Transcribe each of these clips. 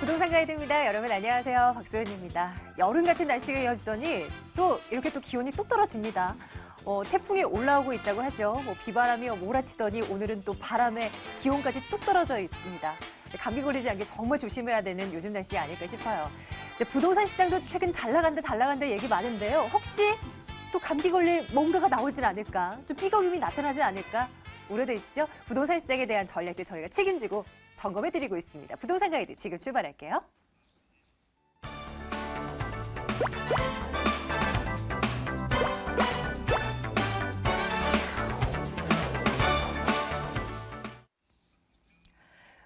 부동산 가이드입니다. 여러분 안녕하세요. 박소연입니다. 여름 같은 날씨가 이어지더니 또 이렇게 또 기온이 뚝 떨어집니다. 태풍이 올라오고 있다고 하죠. 비바람이 몰아치더니 오늘은 또 바람에 기온까지 뚝 떨어져 있습니다. 감기 걸리지 않게 정말 조심해야 되는 요즘 날씨 아닐까 싶어요. 부동산 시장도 최근 잘 나간다 얘기 많은데요. 혹시 또 감기 걸릴 뭔가가 나오진 않을까? 좀 삐걱임이 나타나지 않을까? 우려되시죠? 부동산 시장에 대한 전략들 저희가 책임지고 점검해드리고 있습니다. 부동산 가이드 지금 출발할게요.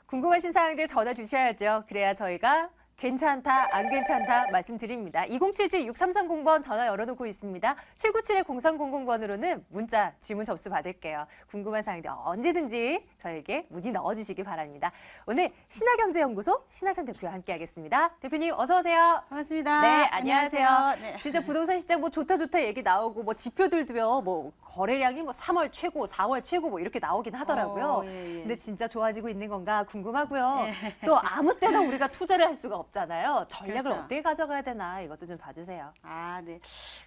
궁금하신 사항들 전화 주셔야죠. 그래야 저희가 괜찮다, 안 괜찮다 말씀드립니다. 2077-6330번 전화 열어놓고 있습니다. 797-0300번으로는 문자, 질문 접수 받을게요. 궁금한 사항들 언제든지 저에게 문의 넣어주시기 바랍니다. 오늘 신화경제연구소 신하선 대표와 함께하겠습니다. 대표님 어서 오세요. 반갑습니다. 네, 안녕하세요. 네. 진짜 부동산 시장 좋다 얘기 나오고 지표들도요. 거래량이 3월 최고, 4월 최고 이렇게 나오긴 하더라고요. 예. 근데 진짜 좋아지고 있는 건가 궁금하고요. 예. 또 아무 때나 우리가 투자를 할 수가 없잖아요. 전략을 그렇죠. 어떻게 가져가야 되나 이것도 좀 봐주세요. 네.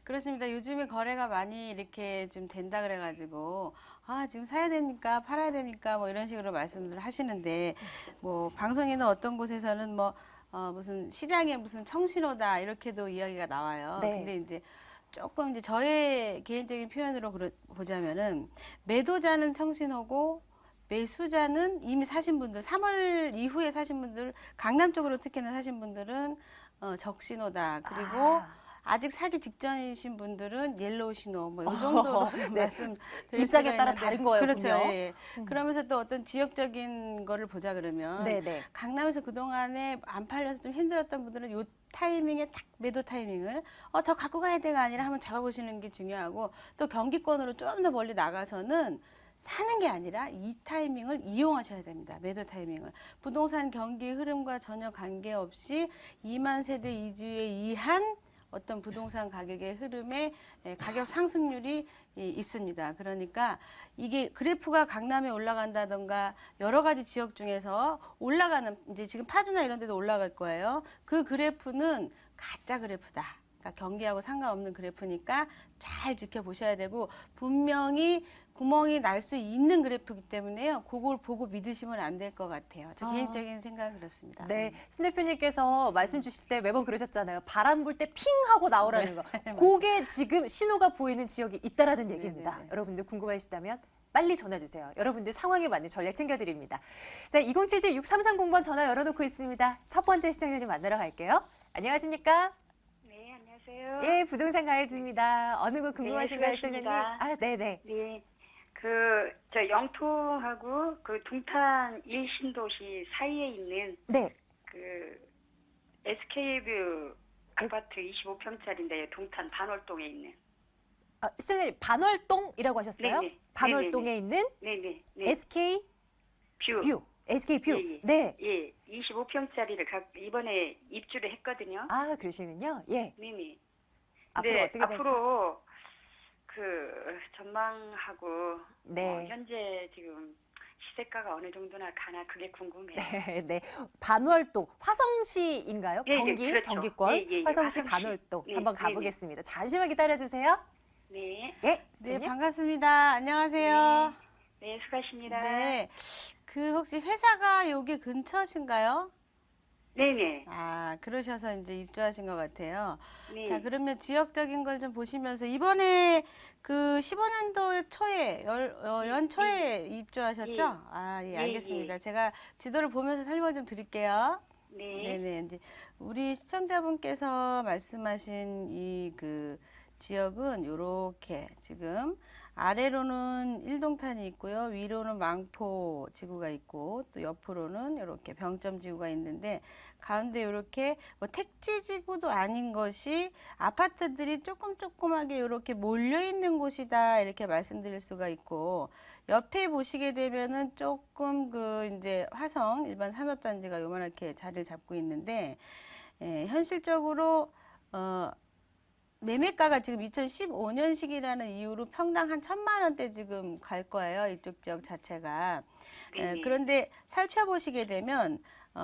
그렇습니다. 요즘에 거래가 많이 이렇게 좀 된다 그래가지고, 지금 사야 됩니까? 팔아야 됩니까? 이런 식으로 말씀을 하시는데, 방송이나 어떤 곳에서는 무슨 시장에 무슨 청신호다, 이렇게도 이야기가 나와요. 네. 근데 이제 조금 이제 저의 개인적인 표현으로 보자면은, 매도자는 청신호고, 매수자는 이미 사신 분들, 3월 이후에 사신 분들, 강남 쪽으로 특히나 사신 분들은 적신호다. 그리고 아직 사기 직전이신 분들은 옐로우 신호, 이 정도로 네. 말씀드릴 입장에 수가 따라 있는데, 다른 거예요, 그렇죠. 분명. 예. 그러면서 또 어떤 지역적인 거를 보자 그러면 네네. 강남에서 그동안에 안 팔려서 좀 힘들었던 분들은 요 타이밍에 딱 매도 타이밍을 더 갖고 가야 돼가 아니라 한번 잡아보시는 게 중요하고, 또 경기권으로 좀 더 멀리 나가서는 사는 게 아니라 이 타이밍을 이용하셔야 됩니다. 매도 타이밍을. 부동산 경기 흐름과 전혀 관계없이 2만 세대 이주에 의한 어떤 부동산 가격의 흐름에 가격 상승률이 있습니다. 그러니까 이게 그래프가 강남에 올라간다던가 여러 가지 지역 중에서 올라가는, 이제 지금 파주나 이런 데도 올라갈 거예요. 그 그래프는 가짜 그래프다. 그러니까 경기하고 상관없는 그래프니까 잘 지켜보셔야 되고, 분명히 구멍이 날 수 있는 그래프이기 때문에요. 그걸 보고 믿으시면 안 될 것 같아요. 저 개인적인 생각은 그렇습니다. 네, 신 대표님께서 말씀 주실 때 매번 그러셨잖아요. 바람 불 때 핑 하고 나오라는 거. 네. 그게 지금 신호가 보이는 지역이 있다라는 얘기입니다. 네네네. 여러분들 궁금하시다면 빨리 전화 주세요. 여러분들 상황에 맞는 전략 챙겨드립니다. 자, 2077-6330번 전화 열어놓고 있습니다. 첫 번째 시청자님 만나러 갈게요. 안녕하십니까? 네, 안녕하세요. 예, 부동산 가이드입니다. 어느 곳 궁금하신가요, 시청자님? 수고하십니다. 네네. 네, 저 영통하고 둥탄 1신도시 사이에 있는 네. SK뷰 아파트 25평짜리인데요. 둥탄 반월동에 있는. 시청자님, 반월동이라고 하셨어요? 네네. 반월동에 있는 네네. SK 뷰. SK 뷰. 예, 예. 네. 예, 25평짜리를 이번에 입주를 했거든요. 그러시군요. 예. 네네. 앞으로 네, 어떻게 될까요? 앞으로 전망하고 네. 현재 지금 시세가가 어느 정도나 가나 그게 궁금해요. 네. 반월동 화성시인가요? 예, 예, 경기 그렇죠. 경기권 예, 예, 예, 화성시 화성시. 반월동 네, 한번 네, 가보겠습니다. 잠시만 기다려 주세요. 네, 예. 네, 대표님? 반갑습니다. 안녕하세요. 네, 수고하십니다. 네. 혹시 회사가 여기 근처신가요? 네네. 그러셔서 이제 입주하신 것 같아요. 네. 자, 그러면 지역적인 걸 좀 보시면서 이번에 15년도 초에, 연초에 입주하셨죠? 예, 예, 알겠습니다. 예. 제가 지도를 보면서 설명을 좀 드릴게요. 네. 네네. 이제 우리 시청자분께서 말씀하신 이 지역은 요렇게 지금 아래로는 일동탄이 있고요. 위로는 망포 지구가 있고, 또 옆으로는 이렇게 병점 지구가 있는데, 가운데 이렇게 택지 지구도 아닌 것이 아파트들이 조금조금하게 이렇게 몰려 있는 곳이다, 이렇게 말씀드릴 수가 있고, 옆에 보시게 되면은 조금 이제 화성 일반 산업단지가 요만하게 자리를 잡고 있는데, 현실적으로 매매가가 지금 2015년식이라는 이유로 평당 한 1,000만 원대 지금 갈 거예요. 이쪽 지역 자체가. 네. 그런데 살펴보시게 되면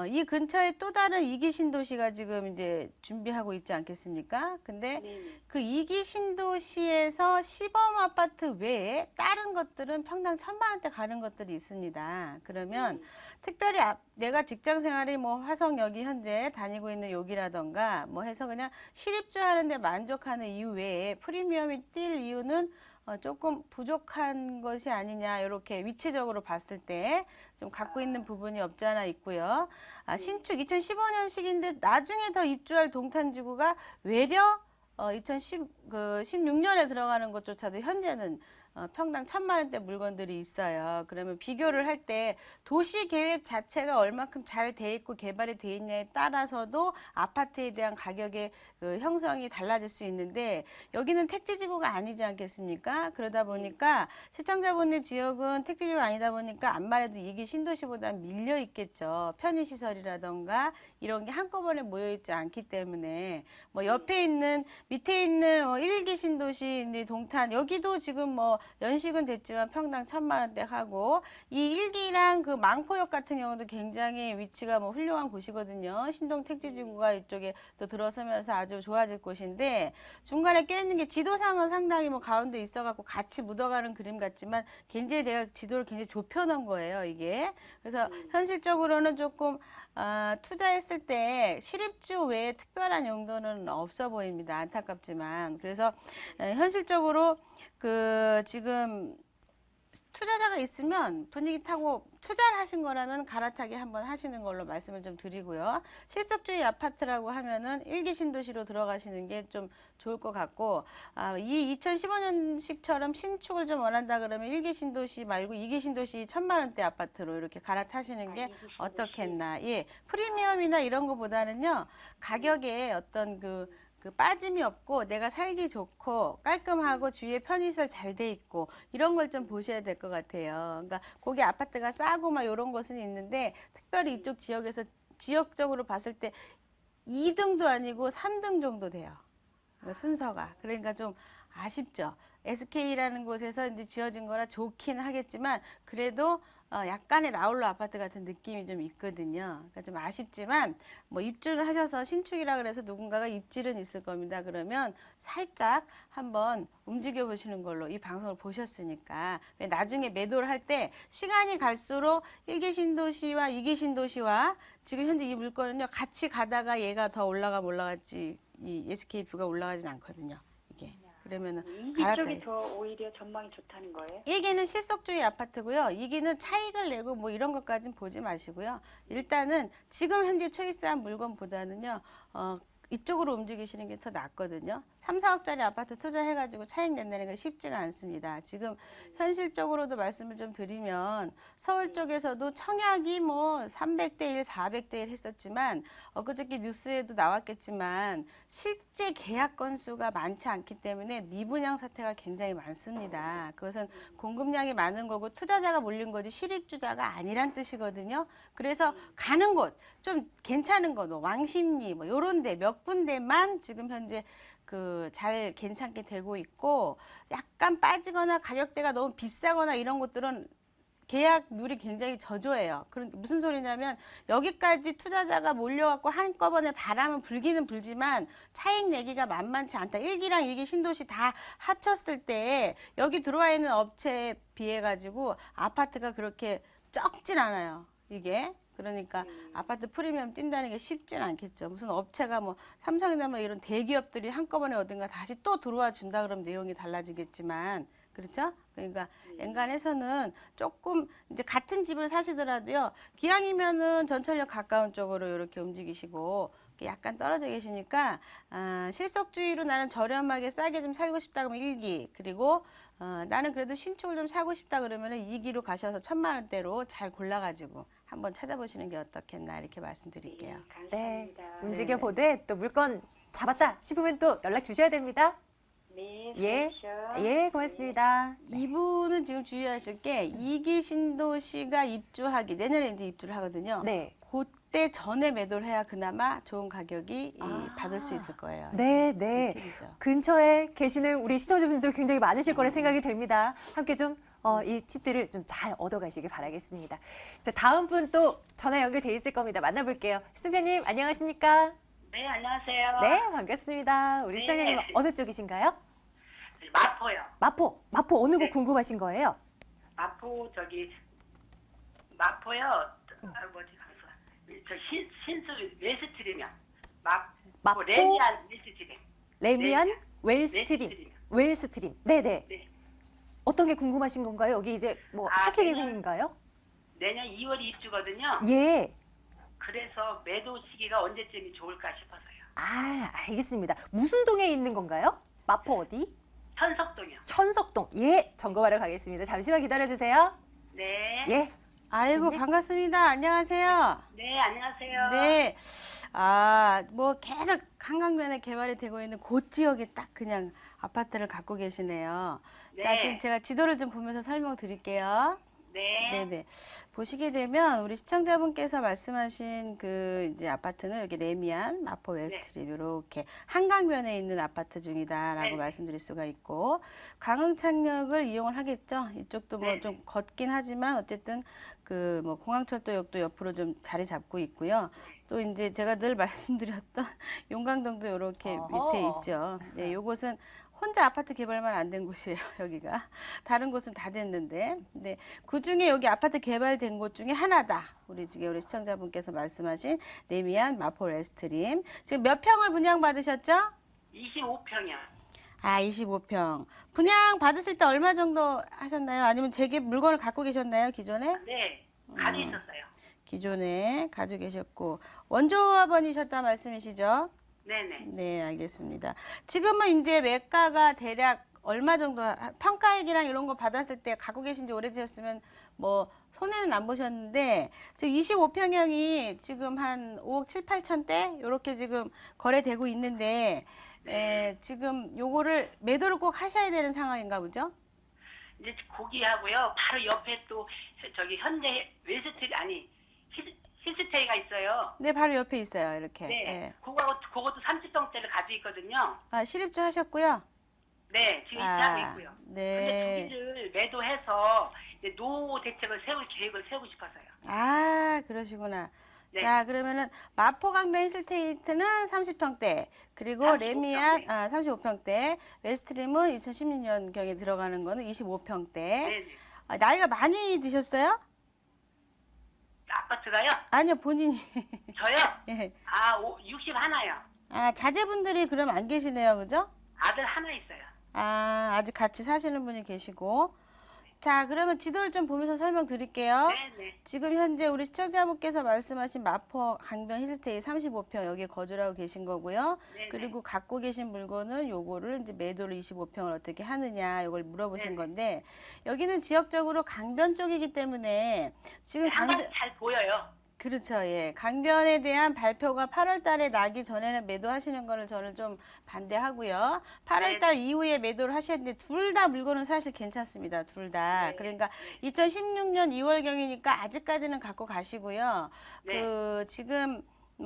이 근처에 또 다른 이기 신도시가 지금 이제 준비하고 있지 않겠습니까? 근데 네네. 그 이기 신도시에서 시범 아파트 외에 다른 것들은 평당 1,000만 원대 가는 것들이 있습니다. 그러면 특별히 내가 직장 생활이 뭐 화성역이 현재 다니고 있는 여기라던가 뭐 해서 그냥 실입주 하는데 만족하는 이유 외에 프리미엄이 뛸 이유는 조금 부족한 것이 아니냐 이렇게 위치적으로 봤을 때 좀 갖고 있는 부분이 없지 않아 있고요. 신축 2015년식인데 나중에 더 입주할 동탄지구가 외려 2016년에 들어가는 것조차도 현재는 평당 1,000만 원대 물건들이 있어요. 그러면 비교를 할 때 도시 계획 자체가 얼마큼 잘 돼 있고 개발이 돼 있냐에 따라서도 아파트에 대한 가격의 그 형성이 달라질 수 있는데 여기는 택지지구가 아니지 않겠습니까? 그러다 보니까 시청자분의 지역은 택지지구가 아니다 보니까 암만 해도 이게 신도시보다 밀려 있겠죠. 편의시설이라던가 이런 게 한꺼번에 모여 있지 않기 때문에 뭐 옆에 있는 밑에 있는 1기 신도시 이제 동탄 여기도 지금 뭐 연식은 됐지만 평당 1,000만 원대 하고 이 1기랑 그 망포역 같은 경우도 굉장히 위치가 뭐 훌륭한 곳이거든요. 신동 택지지구가 이쪽에 또 들어서면서 아주 좋아질 곳인데 중간에 껴있는 게 지도상은 상당히 뭐 가운데 있어갖고 같이 묻어가는 그림 같지만 굉장히 내가 지도를 굉장히 좁혀놓은 거예요, 이게. 그래서 현실적으로는 조금 투자했을 때 실입주 외에 특별한 용도는 없어 보입니다. 안타깝지만. 그래서 현실적으로 그 지금 투자자가 있으면 분위기 타고 투자를 하신 거라면 갈아타기 한번 하시는 걸로 말씀을 좀 드리고요. 실속주의 아파트라고 하면은 1기 신도시로 들어가시는 게 좀 좋을 것 같고, 이 2015년식처럼 신축을 좀 원한다 그러면 1기 신도시 말고 2기 신도시 1,000만 원대 아파트로 이렇게 갈아타시는 게 어떻겠나. 예, 프리미엄이나 이런 거보다는요, 가격에 어떤 그 빠짐이 없고 내가 살기 좋고 깔끔하고 주위에 편의시설 잘 돼 있고 이런 걸 좀 보셔야 될 것 같아요. 그러니까 거기 아파트가 싸고 막 이런 것은 있는데 특별히 이쪽 지역에서 지역적으로 봤을 때 2등도 아니고 3등 정도 돼요. 그러니까 순서가. 그러니까 좀 아쉽죠. SK라는 곳에서 이제 지어진 거라 좋긴 하겠지만 그래도 약간의 라울러 아파트 같은 느낌이 좀 있거든요. 그러니까 좀 아쉽지만 뭐 입주를 하셔서 신축이라 그래서 누군가가 입질은 있을 겁니다. 그러면 살짝 한번 움직여 보시는 걸로 이 방송을 보셨으니까 왜 나중에 매도를 할 때 시간이 갈수록 1기 신도시와 2기 신도시와 지금 현재 이 물건은요 같이 가다가 얘가 더 올라가면 올라갔지 이 SK뷰가 올라가진 않거든요. 이게. 그러면은 이기 쪽이 더 오히려 전망이 좋다는 거예요? 1기는 실속주의 아파트고요. 2기는 차익을 내고 뭐 이런 것까지는 보지 마시고요. 일단은 지금 현재 초이스한 물건보다는요. 이쪽으로 움직이시는 게 더 낫거든요. 3, 4억짜리 아파트 투자해가지고 차익 낸다는 건 쉽지가 않습니다. 지금 현실적으로도 말씀을 좀 드리면 서울 쪽에서도 청약이 뭐 300대 1, 400대 1 했었지만 엊그저께 뉴스에도 나왔겠지만 실제 계약 건수가 많지 않기 때문에 미분양 사태가 굉장히 많습니다. 그것은 공급량이 많은 거고 투자자가 몰린 거지 실입주자가 아니란 뜻이거든요. 그래서 가는 곳 좀 괜찮은 거, 왕십리 뭐 요런 데 몇 군데만 지금 현재 잘 괜찮게 되고 있고 약간 빠지거나 가격대가 너무 비싸거나 이런 것들은 계약률이 굉장히 저조해요. 그러니까 무슨 소리냐면 여기까지 투자자가 몰려갖고 한꺼번에 바람은 불기는 불지만 차익 내기가 만만치 않다. 1기랑 2기 신도시 다 합쳤을 때 여기 들어와 있는 업체에 비해 가지고 아파트가 그렇게 적진 않아요. 이게. 그러니까 아파트 프리미엄 뛴다는 게 쉽진 않겠죠. 무슨 업체가 뭐 삼성이나 뭐 이런 대기업들이 한꺼번에 어딘가 다시 또 들어와 준다 그러면 내용이 달라지겠지만 그렇죠? 그러니까 엔간해서는 조금 이제 같은 집을 사시더라도요. 기왕이면은 전철역 가까운 쪽으로 이렇게 움직이시고 약간 떨어져 계시니까 실속주의로 나는 저렴하게 싸게 좀 살고 싶다 그러면 1기 그리고 나는 그래도 신축을 좀 사고 싶다 그러면은 2기로 가셔서 1,000만 원대로 잘 골라가지고 한번 찾아보시는 게 어떻겠나 이렇게 말씀드릴게요. 네, 감사합니다. 움직여 보되 또 물건 잡았다 싶으면 또 연락 주셔야 됩니다. 네, 예, 수고하십시오. 예, 고맙습니다. 이분은 지금 주의하실 게 2기 신도시가 입주하기 내년에 이제 입주를 하거든요. 네. 그때 전에 매도를 해야 그나마 좋은 가격이 받을 수 있을 거예요. 네, 네. 팁이죠. 근처에 계시는 우리 시청자분들 굉장히 많으실 거라 생각이 됩니다. 함께 좀 이 팁들을 좀 잘 얻어가시길 바라겠습니다. 자, 다음 분 또 전화 연결돼 있을 겁니다. 만나볼게요. 시청자님 안녕하십니까? 네, 안녕하세요. 네, 반갑습니다. 우리 네. 시청자님 어느 쪽이신가요? 마포요. 마포 어느 곳 네. 궁금하신 거예요? 마포요. 뭐지 가서 저 신수 웨스트리면 마포 레미안 웨스트림. 레미안 웨스트림. 웰스트림. 네네. 네. 어떤 게 궁금하신 건가요? 여기 이제 뭐 사실 계획인가요? 내년 2월이 입주거든요. 예. 그래서 매도 시기가 언제쯤이 좋을까 싶어서요. 알겠습니다. 무슨 동에 있는 건가요? 마포 어디? 천석동이요. 현석동. 예, 점검하러 가겠습니다. 잠시만 기다려주세요. 네. 예. 아이고 네. 반갑습니다. 안녕하세요. 네, 안녕하세요. 네. 뭐 계속 한강변에 개발이 되고 있는 그 지역에 딱 그냥 아파트를 갖고 계시네요. 네. 자, 지금 제가 지도를 좀 보면서 설명드릴게요. 네. 네네. 보시게 되면 우리 시청자분께서 말씀하신 그 이제 아파트는 여기 레미안, 마포 웨스트림 이렇게 한강변에 있는 아파트 중이다라고 네. 말씀드릴 수가 있고 강흥창역을 이용을 하겠죠. 이쪽도 뭐 네. 좀 걷긴 하지만 어쨌든 그 뭐 공항철도역도 옆으로 좀 자리 잡고 있고요. 또 이제 제가 늘 말씀드렸던 용강동도 이렇게 어허. 밑에 있죠. 네, 요곳은 혼자 아파트 개발만 안 된 곳이에요, 여기가. 다른 곳은 다 됐는데. 네, 그 중에 여기 아파트 개발된 곳 중에 하나다. 우리 시청자분께서 말씀하신 레미안 마포 웨스트림. 지금 몇 평을 분양받으셨죠? 25평이요. 25평. 분양 받으실 때 얼마 정도 하셨나요? 아니면 물건을 갖고 계셨나요, 기존에? 네. 가지고 있었어요. 기존에 가지고 계셨고. 원조합원이셨다 말씀이시죠? 네네. 네, 알겠습니다. 지금은 이제 매가가 대략 얼마 정도 평가액이랑 이런 거 받았을 때 갖고 계신 지 오래되셨으면 뭐 손해는 안 보셨는데 지금 25평형이 지금 한 5억 7, 8천대 이렇게 지금 거래되고 있는데 지금 요거를 매도를 꼭 하셔야 되는 상황인가 보죠? 이제 거기하고요. 바로 옆에 또 저기 현대 웨스트 아니 힐스테이가 있어요. 네, 바로 옆에 있어요. 이렇게. 네. 예. 그것도 30평대를 가지고 있거든요. 실입주 하셨고요? 네, 지금 입주하고 있고요. 네. 근데 두 개를 매도해서 이제 노후 대책을 세울 계획을 세우고 싶어서요. 그러시구나. 네. 자, 그러면은 마포강변 힐스테이트는 30평대, 그리고 35평대. 레미안 35평대, 웨스트림은 2016년경에 들어가는 거는 25평대. 네. 나이가 많이 드셨어요? 아파트가요? 아니요, 본인이. 저요? 예. 60 하나요. 자제분들이 그럼 안 계시네요, 그죠? 아들 하나 있어요. 아직 같이 사시는 분이 계시고. 자, 그러면 지도를 좀 보면서 설명드릴게요. 네네. 지금 현재 우리 시청자분께서 말씀하신 마포 강변 힐스테이 35평 여기에 거주를 하고 계신 거고요. 네네. 그리고 갖고 계신 물건은 요거를 이제 매도를 25평을 어떻게 하느냐 이걸 물어보신 네네. 건데 여기는 지역적으로 강변 쪽이기 때문에 지금 한강 잘 보여요. 그렇죠. 예. 강변에 대한 발표가 8월 달에 나기 전에는 매도하시는 거를 저는 좀 반대하고요. 8월 달 이후에 매도를 하셔야 되는데 둘 다 물건은 사실 괜찮습니다. 둘 다. 네. 그러니까 2016년 2월경이니까 아직까지는 갖고 가시고요. 네. 지금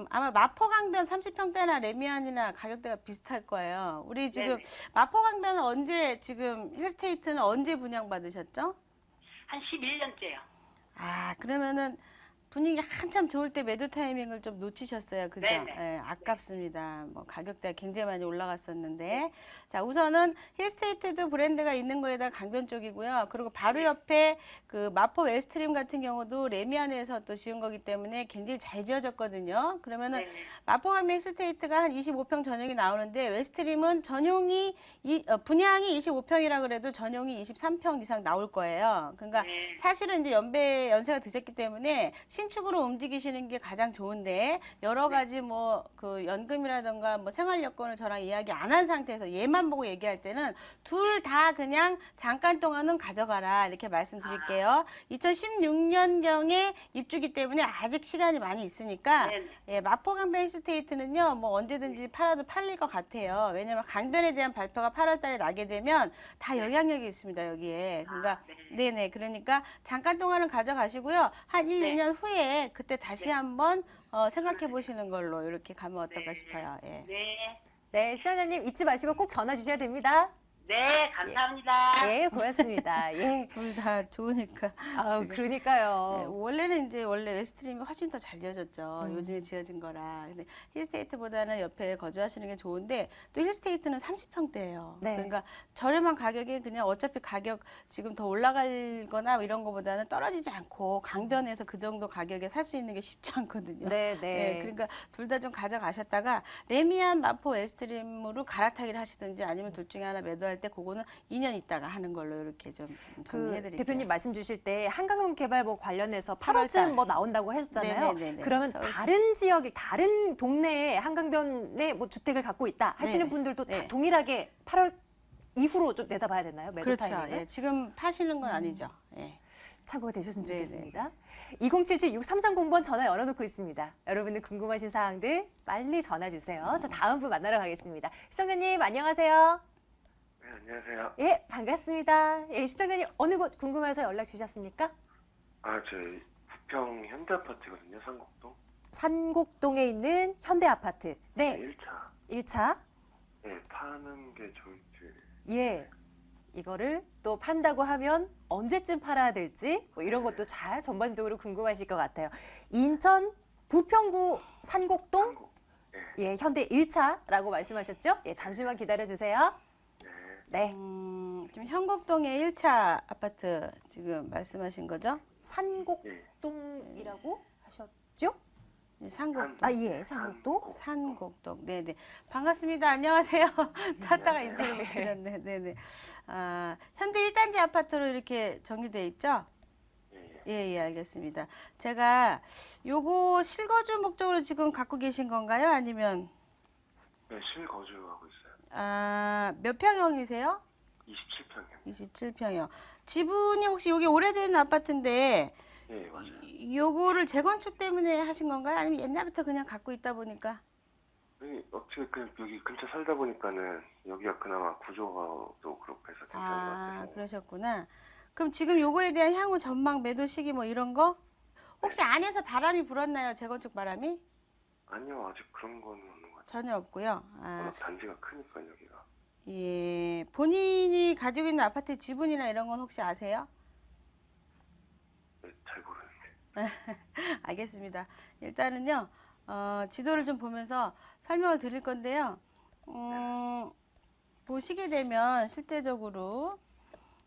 아마 마포강변 30평대나 레미안이나 가격대가 비슷할 거예요. 우리 지금 네네. 마포강변은 언제 지금 힐스테이트는 언제 분양받으셨죠? 한 11년째요. 그러면은 분위기 한참 좋을 때 매도 타이밍을 좀 놓치셨어요. 그죠? 네네. 예, 아깝습니다. 뭐 가격대가 굉장히 많이 올라갔었는데. 자, 우선은 힐스테이트도 브랜드가 있는 거에다 강변 쪽이고요. 그리고 바로 옆에 그 마포 웨스트림 같은 경우도 레미안에서 또 지은 거기 때문에 굉장히 잘 지어졌거든요. 그러면은 네네. 마포 강변 힐스테이트가 한 25평 전용이 나오는데 웨스트림은 전용이 분양이 25평이라 그래도 전용이 23평 이상 나올 거예요. 그러니까 네. 사실은 이제 연세가 드셨기 때문에 신축으로 움직이시는 게 가장 좋은데 여러 가지 뭐 그 연금이라든가 뭐 생활 여건을 저랑 이야기 안 한 상태에서 얘만 보고 얘기할 때는 둘 다 그냥 잠깐 동안은 가져가라 이렇게 말씀드릴게요. 2016년경에 입주기 때문에 아직 시간이 많이 있으니까 네네. 예, 마포강변 힐스테이트는요 뭐 언제든지 팔아도 팔릴 것 같아요. 왜냐면 강변에 대한 발표가 8월 달에 나게 되면 다 영향력이 있습니다 여기에. 그러니까 네. 네네. 그러니까 잠깐 동안은 가져가시고요. 한 1, 네. 2년 후에 그때 다시 네. 한번 생각해 보시는 걸로 이렇게 가면 어떨까 네. 싶어요. 예. 네. 네, 시청자님 잊지 마시고 꼭 전화 주셔야 됩니다. 네, 감사합니다. 예, 고맙습니다. 예. 둘 다 좋으니까. 아, 지금. 네, 그러니까요. 원래는 이제 원래 웨스트림이 훨씬 더 잘 지어졌죠. 요즘에 지어진 거라. 근데 힐스테이트보다는 옆에 거주하시는 게 좋은데 또 힐스테이트는 30평대예요. 네. 그러니까 저렴한 가격에 그냥 어차피 가격 지금 더 올라갈거나 이런 거보다는 떨어지지 않고 강변에서 그 정도 가격에 살 수 있는 게 쉽지 않거든요. 네, 네. 그러니까 둘 다 좀 가져가셨다가 레미안 마포 웨스트림으로 갈아타기를 하시든지 아니면 둘 중에 하나 매도할 때 그거는 2년 있다가 하는 걸로 이렇게 좀 그 정리해드릴게요. 대표님 말씀 주실 때 한강동 개발 뭐 관련해서 8월쯤 8월 뭐 나온다고 하셨잖아요. 네네네네. 그러면 서울시. 다른 지역이 다른 동네에 한강변에 뭐 주택을 갖고 있다 하시는 네네. 분들도 다 네. 동일하게 8월 이후로 좀 내다봐야 되나요? 매도 그렇죠. 타이밍을? 예, 지금 파시는 건 아니죠. 예. 참고가 되셨으면 네네. 좋겠습니다. 2077-6330번 전화 열어놓고 있습니다. 여러분들 궁금하신 사항들 빨리 전화 주세요. 자, 다음 분 만나러 가겠습니다. 시청자님 안녕하세요. 네, 안녕하세요. 예, 반갑습니다. 예, 시청자님 어느 곳 궁금해서 연락 주셨습니까? 저희 부평 현대아파트거든요, 상곡동. 산곡동에 있는 현대아파트. 네, 1차. 1차. 네, 파는 게 좋을지. 예. 이거를 또 판다고 하면 언제쯤 팔아야 될지 뭐 이런 것도 잘 전반적으로 궁금하실 것 같아요. 인천 부평구 산곡동 상곡. 네. 예, 현대 1차라고 말씀하셨죠? 예, 잠시만 기다려 주세요. 네. 네. 지금 현곡동의 1차 아파트 지금 말씀하신 거죠? 산곡동이라고 하셨죠? 네, 상곡동. 아, 예, 산곡동. 산곡동. 네네. 반갑습니다. 안녕하세요. 찾다가 인사를 못 드렸네. 네네. 현대 1단지 아파트로 이렇게 정리되어 있죠? 예, 예, 알겠습니다. 제가 요거 실거주 목적으로 지금 갖고 계신 건가요? 아니면, 네, 실거주하고 있어요. 몇 평형이세요? 27평이요. 27평이요. 지분이 혹시 여기 오래된 아파트인데, 예, 맞아요. 요거를 재건축 때문에 하신 건가요? 아니면 옛날부터 그냥 갖고 있다 보니까? 어떻게 여기 근처 살다 보니까는 여기가 그나마 구조가 또 그렇게 해서 괜찮은 것 같아서. 그러셨구나. 그럼 지금 요거에 대한 향후 전망 매도 시기 뭐 이런 거? 혹시 안에서 바람이 불었나요? 재건축 바람이? 아니요, 아직 그런 거는 없는 것 같아요. 전혀 없고요. 워낙 단지가 크니까 여기가. 예. 본인이 가지고 있는 아파트 지분이나 이런 건 혹시 아세요? 네, 잘 모르는데. 알겠습니다. 일단은요, 지도를 좀 보면서 설명을 드릴 건데요. 보시게 되면 실제적으로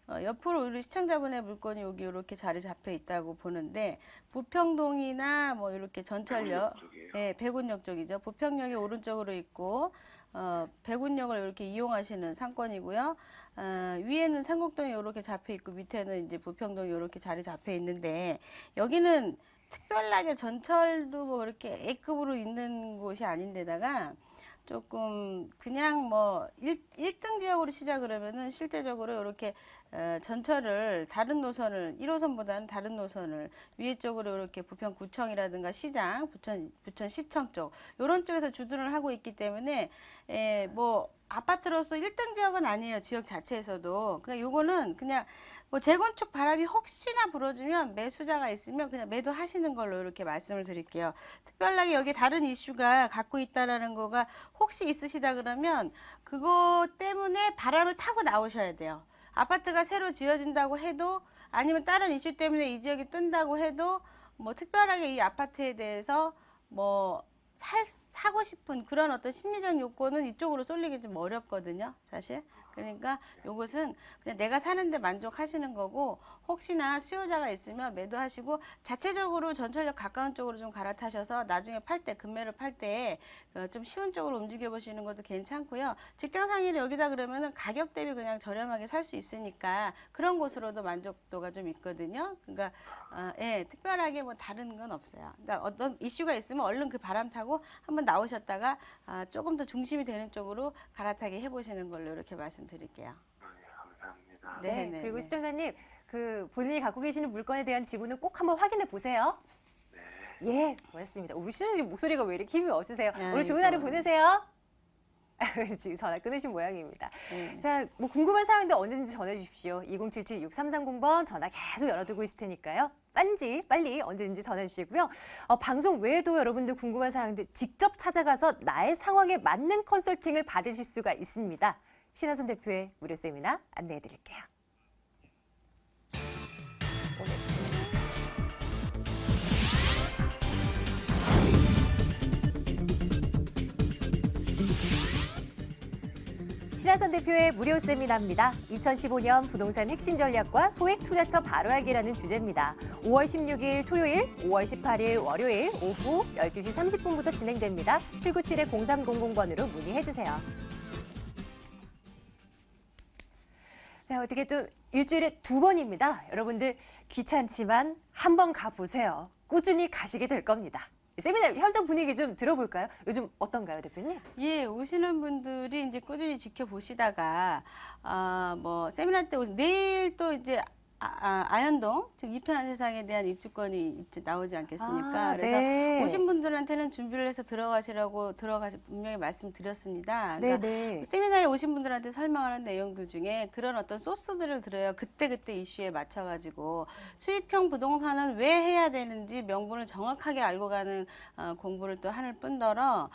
옆으로 우리 시청자분의 물건이 여기 이렇게 자리 잡혀 있다고 보는데 부평동이나 뭐 이렇게 전철역, 백운역 쪽이에요. 예, 백운역 쪽이죠. 부평역이 오른쪽으로 있고 백운역을 이렇게 이용하시는 상권이고요. 위에는 상곡동이 이렇게 잡혀 있고 밑에는 이제 부평동이 이렇게 자리 잡혀 있는데 여기는 특별하게 전철도 뭐 이렇게 A급으로 있는 곳이 아닌데다가 조금 그냥 뭐 1등 지역으로 시작을 하면은 실제적으로 이렇게 전철을 다른 노선을 1호선보다는 다른 노선을 위에 쪽으로 이렇게 부평구청이라든가 시장, 부천시청 쪽 이런 쪽에서 주둔을 하고 있기 때문에 뭐 아파트로서 1등 지역은 아니에요. 지역 자체에서도. 그냥 요거는 그냥 뭐 재건축 바람이 혹시나 불어주면 매수자가 있으면 그냥 매도하시는 걸로 이렇게 말씀을 드릴게요. 특별하게 여기 다른 이슈가 갖고 있다라는 거가 혹시 있으시다 그러면 그거 때문에 바람을 타고 나오셔야 돼요. 아파트가 새로 지어진다고 해도 아니면 다른 이슈 때문에 이 지역이 뜬다고 해도 뭐 특별하게 이 아파트에 대해서 뭐 사고 싶은 그런 어떤 심리적 요건은 이쪽으로 쏠리기 좀 어렵거든요, 사실. 그러니까 요것은 그냥 내가 사는데 만족하시는 거고 혹시나 수요자가 있으면 매도하시고 자체적으로 전철역 가까운 쪽으로 좀 갈아타셔서 나중에 팔 때 금매로 팔 때 좀 쉬운 쪽으로 움직여 보시는 것도 괜찮고요. 직장 상의를 여기다 그러면은 가격 대비 그냥 저렴하게 살 수 있으니까 그런 곳으로도 만족도가 좀 있거든요. 그러니까 예, 특별하게 뭐 다른 건 없어요. 그러니까 어떤 이슈가 있으면 얼른 그 바람 타고 한번 나오셨다가 조금 더 중심이 되는 쪽으로 갈아타게 해보시는 걸로 이렇게 말씀드릴게요. 네, 감사합니다. 네. 네, 그리고 시청자님, 그 본인이 갖고 계시는 물건에 대한 지분은 꼭 한번 확인해 보세요. 예, 고맙습니다. 우리 시청자님 목소리가 왜 이렇게 힘이 없으세요? 오늘 좋은 하루 보내세요. 지금 전화 끊으신 모양입니다. 네. 자, 뭐 궁금한 사항도 언제든지 전해 주십시오. 2077-6330번 전화 계속 열어두고 있을 테니까요. 빨리 언제든지 전해 주시고요. 방송 외에도 여러분들 궁금한 사항들 직접 찾아가서 나의 상황에 맞는 컨설팅을 받으실 수가 있습니다. 신하선 대표의 무료 세미나 안내해 드릴게요. 신하선 대표의 무료 세미나입니다. 2015년 부동산 핵심 전략과 소액 투자처 바로하기라는 주제입니다. 5월 16일 토요일, 5월 18일 월요일 오후 12시 30분부터 진행됩니다. 797-0300번으로 문의해 주세요. 자, 어떻게 좀 일주일에 2번입니다. 여러분들 귀찮지만 한번 가보세요. 꾸준히 가시게 될 겁니다. 세미나 현장 분위기 좀 들어볼까요? 요즘 어떤가요, 대표님? 예, 오시는 분들이 이제 꾸준히 지켜보시다가 뭐 세미나 때 내일 또 이제 아현동 즉 이편한 세상에 대한 입주권이 이제 나오지 않겠습니까? 그래서 네. 오신 분들한테는 준비를 해서 들어가시라고 분명히 말씀드렸습니다. 그러니까 네. 세미나에 오신 분들한테 설명하는 내용들 중에 그런 어떤 소스들을 들어요. 그때그때 이슈에 맞춰가지고 수익형 부동산은 왜 해야 되는지 명분을 정확하게 알고 가는 공부를 또 하는 뿐더러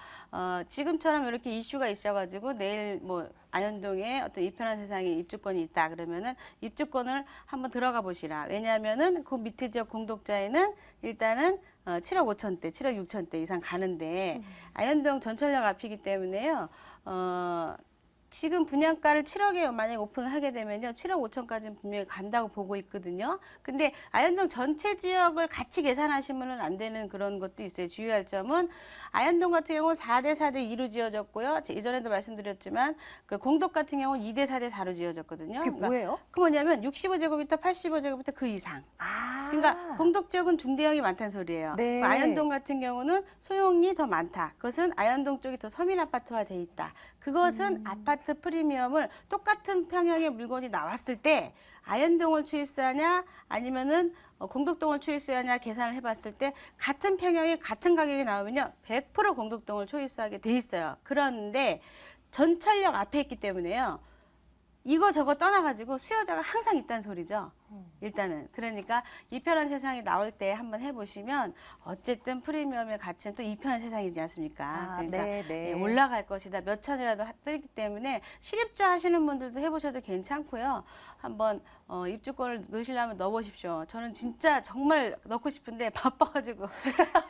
지금처럼 이렇게 이슈가 있어가지고 내일 뭐 아현동에 어떤 이편한 세상에 입주권이 있다 그러면은 입주권을 한번 들어가 보시라. 왜냐하면은 그 밑에 지역 공독자에는 일단은 7억 5천대, 7억 6천대 이상 가는데 아현동 전철역 앞이기 때문에요. 지금 분양가를 7억에 만약에 오픈을 하게 되면요. 7억 5천까지는 분명히 간다고 보고 있거든요. 근데 아현동 전체 지역을 같이 계산하시면 안 되는 그런 것도 있어요. 주의할 점은 아현동 같은 경우는 4대 4대 2로 지어졌고요. 이전에도 말씀드렸지만 그 공덕 같은 경우는 2대 4대 4로 지어졌거든요. 그게 뭐예요? 그 뭐냐면 65제곱미터, 85제곱미터 그 이상. 그러니까 공덕 지역은 중대형이 많다는 소리예요. 네. 그 아현동 같은 경우는 소형이 더 많다. 그것은 아현동 쪽이 더 서민 아파트화 돼 있다. 그것은 아파트 프리미엄을 똑같은 평형의 물건이 나왔을 때 아현동을 초이스하냐 아니면은 공덕동을 초이스하냐 계산을 해봤을 때 같은 평형이 같은 가격이 나오면요 100% 공덕동을 초이스하게 돼 있어요. 그런데 전철역 앞에 있기 때문에요. 이거 저거 떠나가지고 수요자가 항상 있다는 소리죠. 일단은 그러니까 이편한 세상이 나올 때 한번 해보시면 어쨌든 프리미엄의 가치는 또 이편한 세상이지 않습니까? 그러니까 네. 올라갈 것이다. 몇 천이라도 뜨기 때문에 실입주 하시는 분들도 해보셔도 괜찮고요. 한번 입주권을 넣으시려면 넣어보십시오. 저는 진짜 정말 넣고 싶은데 바빠가지고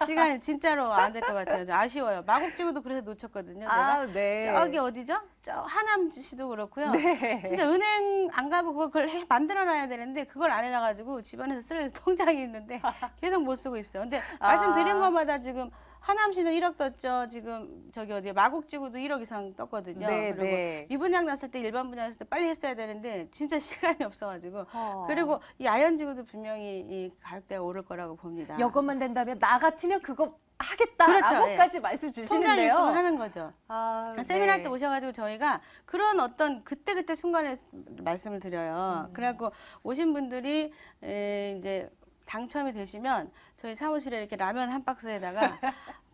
시간이 진짜로 안 될 것 같아요. 아쉬워요. 마곡지구도 그래서 놓쳤거든요. 내가 네. 저기 어디죠? 저 하남시도 그렇고요. 네. 진짜 은행 안 가고 그걸 만들어놔야 되는데 그걸 안 해놔가지고 집안에서 쓸 통장이 있는데 계속 못 쓰고 있어요. 근데 말씀드린 것마다 지금 하남시는 1억 떴죠. 지금 저기 어디 마곡지구도 1억 이상 떴거든요. 네, 그리고 네. 미분양 났을 때 일반 분양했을 때 빨리 했어야 되는데 진짜 시간이 없어가지고 그리고 이 아현지구도 분명히 이 가격대가 오를 거라고 봅니다. 여건만 된다면 나 같으면 그거 하겠다라고까지 말씀 통장이 주시는데요. 있으면 하는 거죠. 세미나 네. 때 오셔가지고 저희가 그런 어떤 그때그때 순간에 말씀을 드려요. 그래갖고 오신 분들이 이제 당첨이 되시면 저희 사무실에 이렇게 라면 한 박스에다가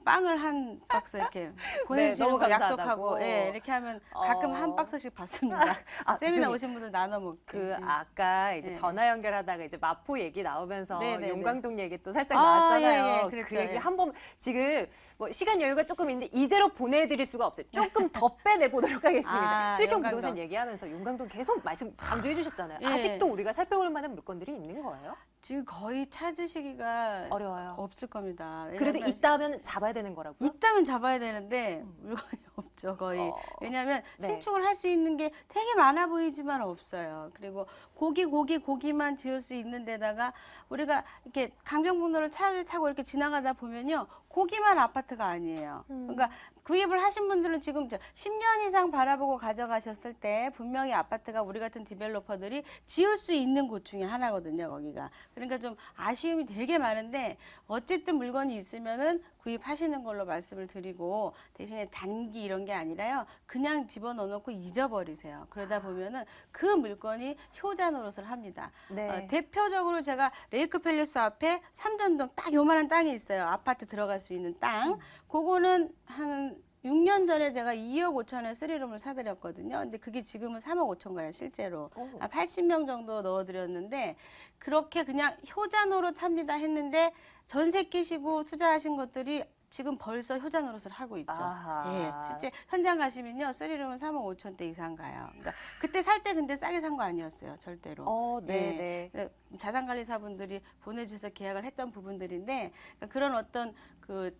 빵을 한 박스 이렇게 보내주시는 너무 거 감사하다고. 약속하고 이렇게 하면 가끔 한 박스씩 받습니다. 세미나 대표님, 오신 분들 나눠 먹게. 아까 이제 네. 전화 연결하다가 이제 마포 얘기 나오면서 네, 네, 네. 용광동 얘기 또 살짝 나왔잖아요. 예, 그랬죠. 그 얘기 예. 한번 지금 뭐 시간 여유가 조금 있는데 이대로 보내드릴 수가 없어요. 조금 더 빼내보도록 하겠습니다. 수익형 용광동. 부동산 얘기하면서 용광동 계속 말씀 강조해 주셨잖아요. 예. 아직도 우리가 살펴볼 만한 물건들이 있는 거예요? 지금 거의 찾으시기가 어려워요. 없을 겁니다. 그래도 왜냐면 있다 하면 잡아야 되는 거라고요? 있다면 잡아야 되는데 물건이 없죠 거의. 왜냐하면 네. 신축을 할 수 있는 게 되게 많아 보이지만 없어요. 그리고 고기만 지을 수 있는 데다가 우리가 이렇게 강변북로를 차를 타고 이렇게 지나가다 보면요 고기만 아파트가 아니에요. 그러니까 구입을 하신 분들은 지금 10년 이상 바라보고 가져가셨을 때 분명히 아파트가 우리 같은 디벨로퍼들이 지을 수 있는 곳 중에 하나거든요, 거기가. 그러니까 좀 아쉬움이 되게 많은데 어쨌든 물건이 있으면은 구입하시는 걸로 말씀을 드리고 대신에 단기 이런 게 아니라요. 그냥 집어넣어놓고 잊어버리세요. 그러다 보면은 그 물건이 효자 노릇을 합니다. 네. 대표적으로 제가 레이크 팰리스 앞에 삼전동 딱 요만한 땅이 있어요. 아파트 들어갈 수 있는 땅. 그거는 한 6년 전에 제가 2억 5천에 3룸을 사드렸거든요. 근데 그게 지금은 3억 5천 가요, 실제로. 80명 정도 넣어드렸는데 그렇게 그냥 효자 노릇 합니다 했는데 전세 끼시고 투자하신 것들이 지금 벌써 효자 노릇을 하고 있죠. 아하. 예, 실제 현장 가시면요, 3룸은 3억 5천 대 이상 가요. 그러니까 그때 살 때 근데 싸게 산 거 아니었어요, 절대로. 네. 네, 자산관리사분들이 보내주셔서 계약을 했던 부분들인데 그러니까 그런 어떤 그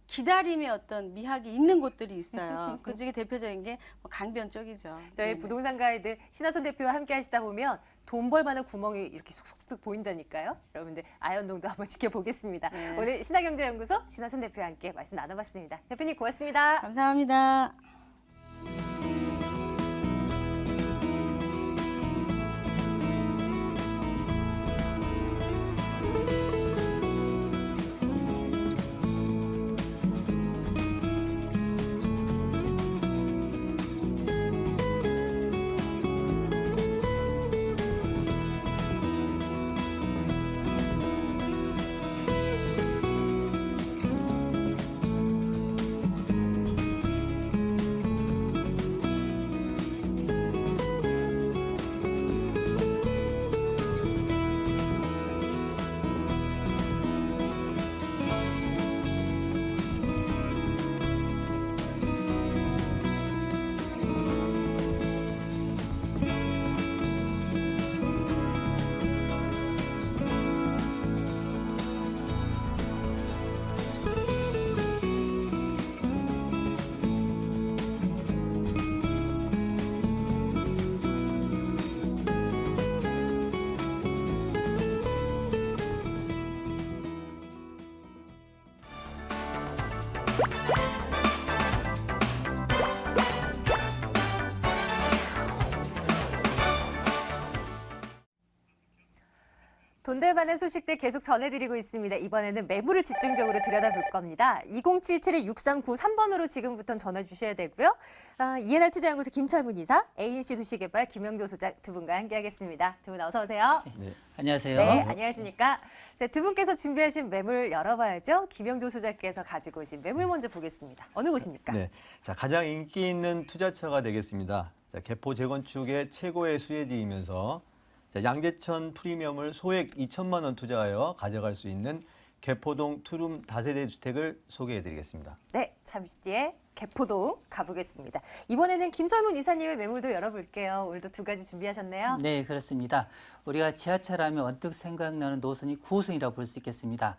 기다림의 어떤 미학이 있는 곳들이 있어요. 그 중에 대표적인 게 강변 쪽이죠. 저희 네네. 부동산 가이드 신하선 대표와 함께 하시다 보면 돈 벌 만한 구멍이 이렇게 쏙쏙 보인다니까요. 여러분들 아현동도 한번 지켜보겠습니다. 네. 오늘 신하경제연구소 신하선 대표와 함께 말씀 나눠봤습니다. 대표님 고맙습니다. 감사합니다. 돈 될 만한 소식들 계속 전해드리고 있습니다. 이번에는 매물을 집중적으로 들여다볼 겁니다. 2077-6393번으로 지금부터 전화 주셔야 되고요. 이해날 투자연구소 김철문 이사, ANC 도시개발 김영조 소장 두 분과 함께하겠습니다. 두 분 어서 오세요. 네, 안녕하세요. 네, 안녕하십니까. 자, 두 분께서 준비하신 매물 열어봐야죠. 김영조 소장께서 가지고 오신 매물 먼저 보겠습니다. 어느 곳입니까? 네, 자 가장 인기 있는 투자처가 되겠습니다. 자, 개포 재건축의 최고의 수혜지이면서 자, 양재천 프리미엄을 소액 2천만 원 투자하여 가져갈 수 있는 개포동 투룸 다세대 주택을 소개해드리겠습니다. 네, 잠시 뒤에 개포동 가보겠습니다. 이번에는 김철문 이사님의 매물도 열어볼게요. 오늘도 두 가지 준비하셨네요. 네, 그렇습니다. 우리가 지하철 하면 언뜻 생각나는 노선이 9호선이라고 볼 수 있겠습니다.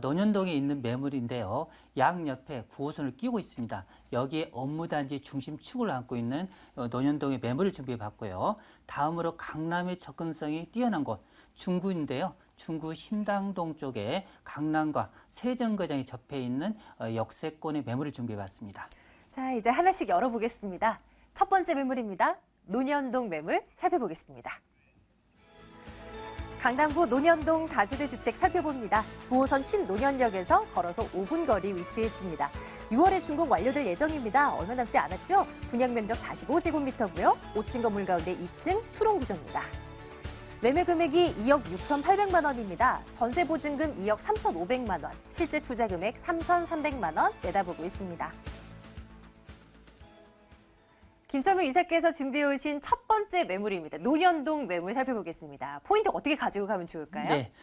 논현동에 있는 매물인데요. 양옆에 9호선을 끼고 있습니다. 여기에 업무단지 중심축을 안고 있는 논현동의 매물을 준비해봤고요. 다음으로 강남의 접근성이 뛰어난 곳, 중구인데요. 중구 신당동 쪽에 강남과 세정거장이 접해 있는 역세권의 매물을 준비해봤습니다. 자, 이제 하나씩 열어보겠습니다. 첫 번째 매물입니다. 논현동 매물 살펴보겠습니다. 강남구 논현동 다세대 주택 살펴봅니다. 9호선 신논현역에서 걸어서 5분 거리 위치해 있습니다. 6월에 준공 완료될 예정입니다. 얼마 남지 않았죠? 분양 면적 45제곱미터고요. 5층 건물 가운데 2층 투룸 구조입니다. 매매 금액이 2억 6,800만 원입니다. 전세 보증금 2억 3,500만 원, 실제 투자 금액 3,300만 원 내다보고 있습니다. 김철문 이사께서 준비해 오신 첫 번째 매물입니다. 논현동 매물 살펴보겠습니다. 포인트 어떻게 가지고 가면 좋을까요? 네,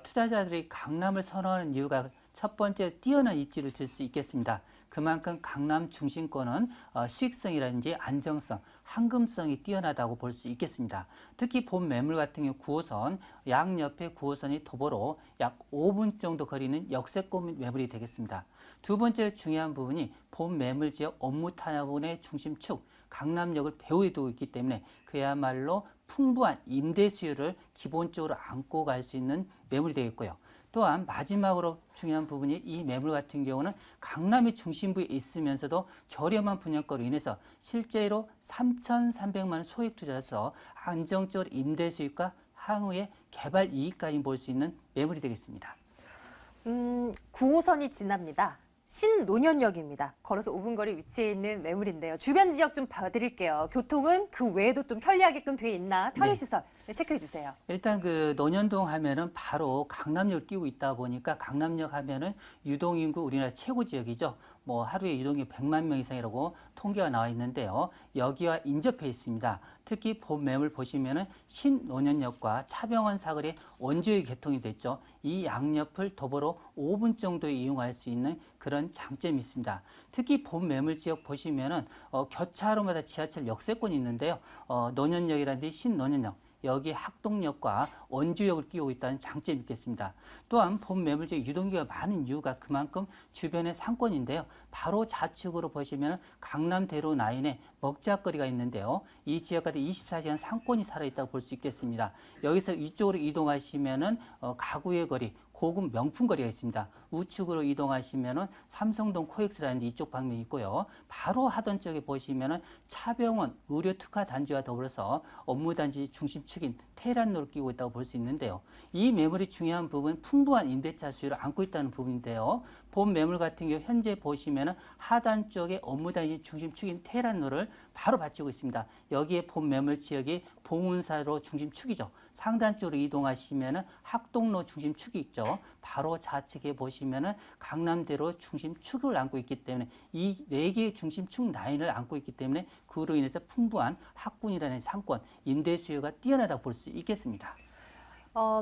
투자자들이 강남을 선호하는 이유가 첫 번째 뛰어난 입지를 줄 수 있겠습니다. 그만큼 강남 중심권은 수익성이라든지 안정성, 황금성이 뛰어나다고 볼 수 있겠습니다. 특히 본 매물 같은 경우 9호선, 양옆에 9호선이 도보로 약 5분 정도 거리는 역세권 매물이 되겠습니다. 두 번째 중요한 부분이 본 매물 지역 업무 타운의 중심축, 강남역을 배후에 두고 있기 때문에 그야말로 풍부한 임대 수요를 기본적으로 안고 갈 수 있는 매물이 되겠고요. 또한 마지막으로 중요한 부분이 이 매물 같은 경우는 강남의 중심부에 있으면서도 저렴한 분양가로 인해서 실제로 3,300만 원 소액 투자해서 안정적으로 임대 수익과 향후의 개발 이익까지 볼 수 있는 매물이 되겠습니다. 9호선이 지납니다. 신논현역입니다. 걸어서 5분 거리 위치해 있는 매물인데요. 주변 지역 좀 봐드릴게요. 교통은 그 외에도 좀 편리하게끔 돼 있나? 편의시설 네, 체크해 주세요. 일단 그 논현동 하면은 바로 강남역을 끼고 있다 보니까 강남역 하면은 유동인구 우리나라 최고 지역이죠. 뭐 하루에 유동인구 100만 명 이상이라고 통계가 나와 있는데요. 여기와 인접해 있습니다. 특히 본 매물 보시면은 신논현역과 차병원 사거리 원조역이 개통이 됐죠. 이 양옆을 도보로 5분 정도에 이용할 수 있는 그런 장점이 있습니다. 특히 본 매물 지역 보시면은 교차로마다 지하철 역세권이 있는데요. 논현역이라든지 신논현역 여기 학동역과 원주역을 끼고 있다는 장점이 있겠습니다. 또한 본 매물지역 유동기가 많은 이유가 그만큼 주변의 상권인데요. 바로 좌측으로 보시면 강남대로 라인에 먹자거리가 있는데요. 이 지역까지 24시간 상권이 살아있다고 볼 수 있겠습니다. 여기서 이쪽으로 이동하시면은 가구의 거리, 고급 명품 거리가 있습니다. 우측으로 이동하시면은 삼성동 코엑스라는 이쪽 방면이 있고요. 바로 하던 쪽에 보시면은 차병원 의료 특화 단지와 더불어서 업무 단지 중심축인 테란로를 끼고 있다고 볼 수 있는데요. 이 매물이 중요한 부분 풍부한 임대차 수요를 안고 있다는 부분인데요. 본 매물 같은 경우 현재 보시면은 하단 쪽에 업무 단지 중심축인 테란로를 바로 받치고 있습니다. 여기에 본 매물 지역이 봉은사로 중심축이죠. 상단 쪽으로 이동하시면은 학동로 중심축이 있죠. 바로 좌측에 보시면은 강남대로 중심축을 안고 있기 때문에 이 4개의 중심축 라인을 안고 있기 때문에 그로 인해서 풍부한 학군이라는 상권, 임대 수요가 뛰어나다고 볼 수 있겠습니다.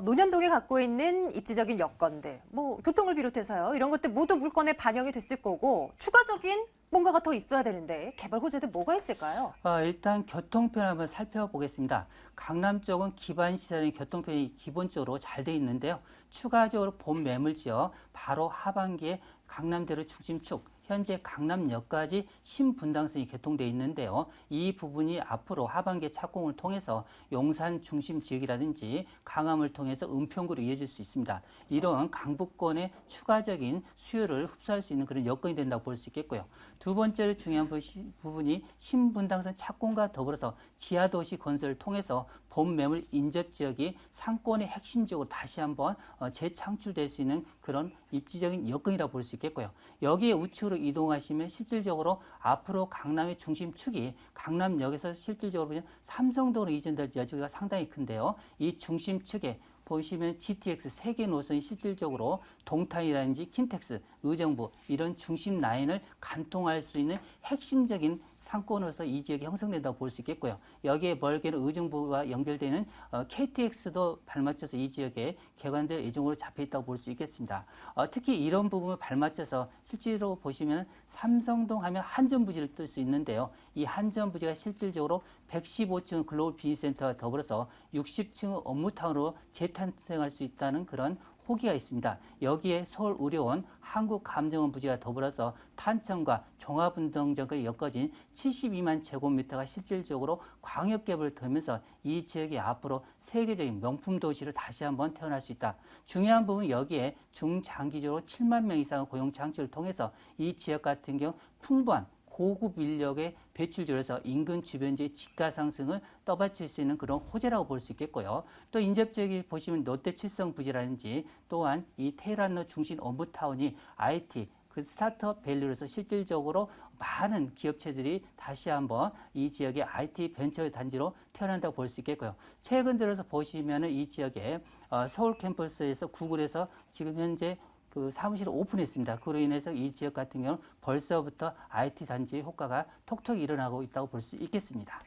논현동에 갖고 있는 입지적인 여건들, 뭐 교통을 비롯해서요. 이런 것들 모두 물건에 반영이 됐을 거고 추가적인 뭔가가 더 있어야 되는데 개발 호재들 뭐가 있을까요? 일단 교통편 한번 살펴보겠습니다. 강남 쪽은 기반 시설인 교통편이 기본적으로 잘 돼 있는데요. 추가적으로 본 매물 지역 바로 하반기에 강남대로 중심축 현재 강남역까지 신분당선이 개통돼 있는데요. 이 부분이 앞으로 하반기 착공을 통해서 용산 중심 지역이라든지 강암을 통해서 은평구로 이어질 수 있습니다. 이런 강북권의 추가적인 수요를 흡수할 수 있는 그런 여건이 된다고 볼 수 있겠고요. 두 번째로 중요한 부분이 신분당선 착공과 더불어서 지하도시 건설을 통해서 본 매물 인접 지역이 상권의 핵심 지역으로 다시 한번 재창출될 수 있는 그런 입지적인 여건이라고 볼 수 있겠고요. 여기에 우측으로 이동하시면 실질적으로 앞으로 강남의 중심축이 강남역에서 실질적으로 보면 삼성동으로 이전될 여지가 상당히 큰데요. 이 중심축에 보시면 GTX 3개 노선이 실질적으로 동탄이라든지 킨텍스, 의정부 이런 중심 라인을 관통할 수 있는 핵심적인 상권으로서 이 지역이 형성된다고 볼 수 있겠고요. 여기에 멀게는 의정부와 연결되는 KTX도 발맞춰서 이 지역에 개관될 예정으로 잡혀 있다고 볼 수 있겠습니다. 특히 이런 부분을 발맞춰서 실제로 보시면 삼성동 하면 한전부지를 뜰 수 있는데요. 이 한전부지가 실질적으로 115층 글로벌 비즈니스센터와 더불어서 60층 업무타운으로 재탄생할 수 있다는 그런 호기가 있습니다. 여기에 서울의료원, 한국감정원 부지와 더불어서 탄천과 종합운동장까지 엮어진 72만 제곱미터가 실질적으로 광역개발을 되면서 이 지역이 앞으로 세계적인 명품 도시로 다시 한번 태어날 수 있다. 중요한 부분은 여기에 중장기적으로 7만 명 이상의 고용 창출을 통해서 이 지역 같은 경우 풍부한 고급 인력의 배출지로서 인근 주변지의 집가 상승을 떠받칠 수 있는 그런 호재라고 볼 수 있겠고요. 또 인접지역에 보시면 롯데칠성 부지라든지 또한 이 테헤란로 중심 업무타운이 IT 그 스타트업 밸류로서 실질적으로 많은 기업체들이 다시 한번 이 지역의 IT 벤처 단지로 태어난다고 볼 수 있겠고요. 최근 들어서 보시면은 이 지역에 서울 캠퍼스에서 구글에서 지금 현재 그 사무실을 오픈했습니다. 그로 인해서 이 지역 같은 경우는 벌써부터 IT 단지의 효과가 톡톡 일어나고 있다고 볼 수 있겠습니다.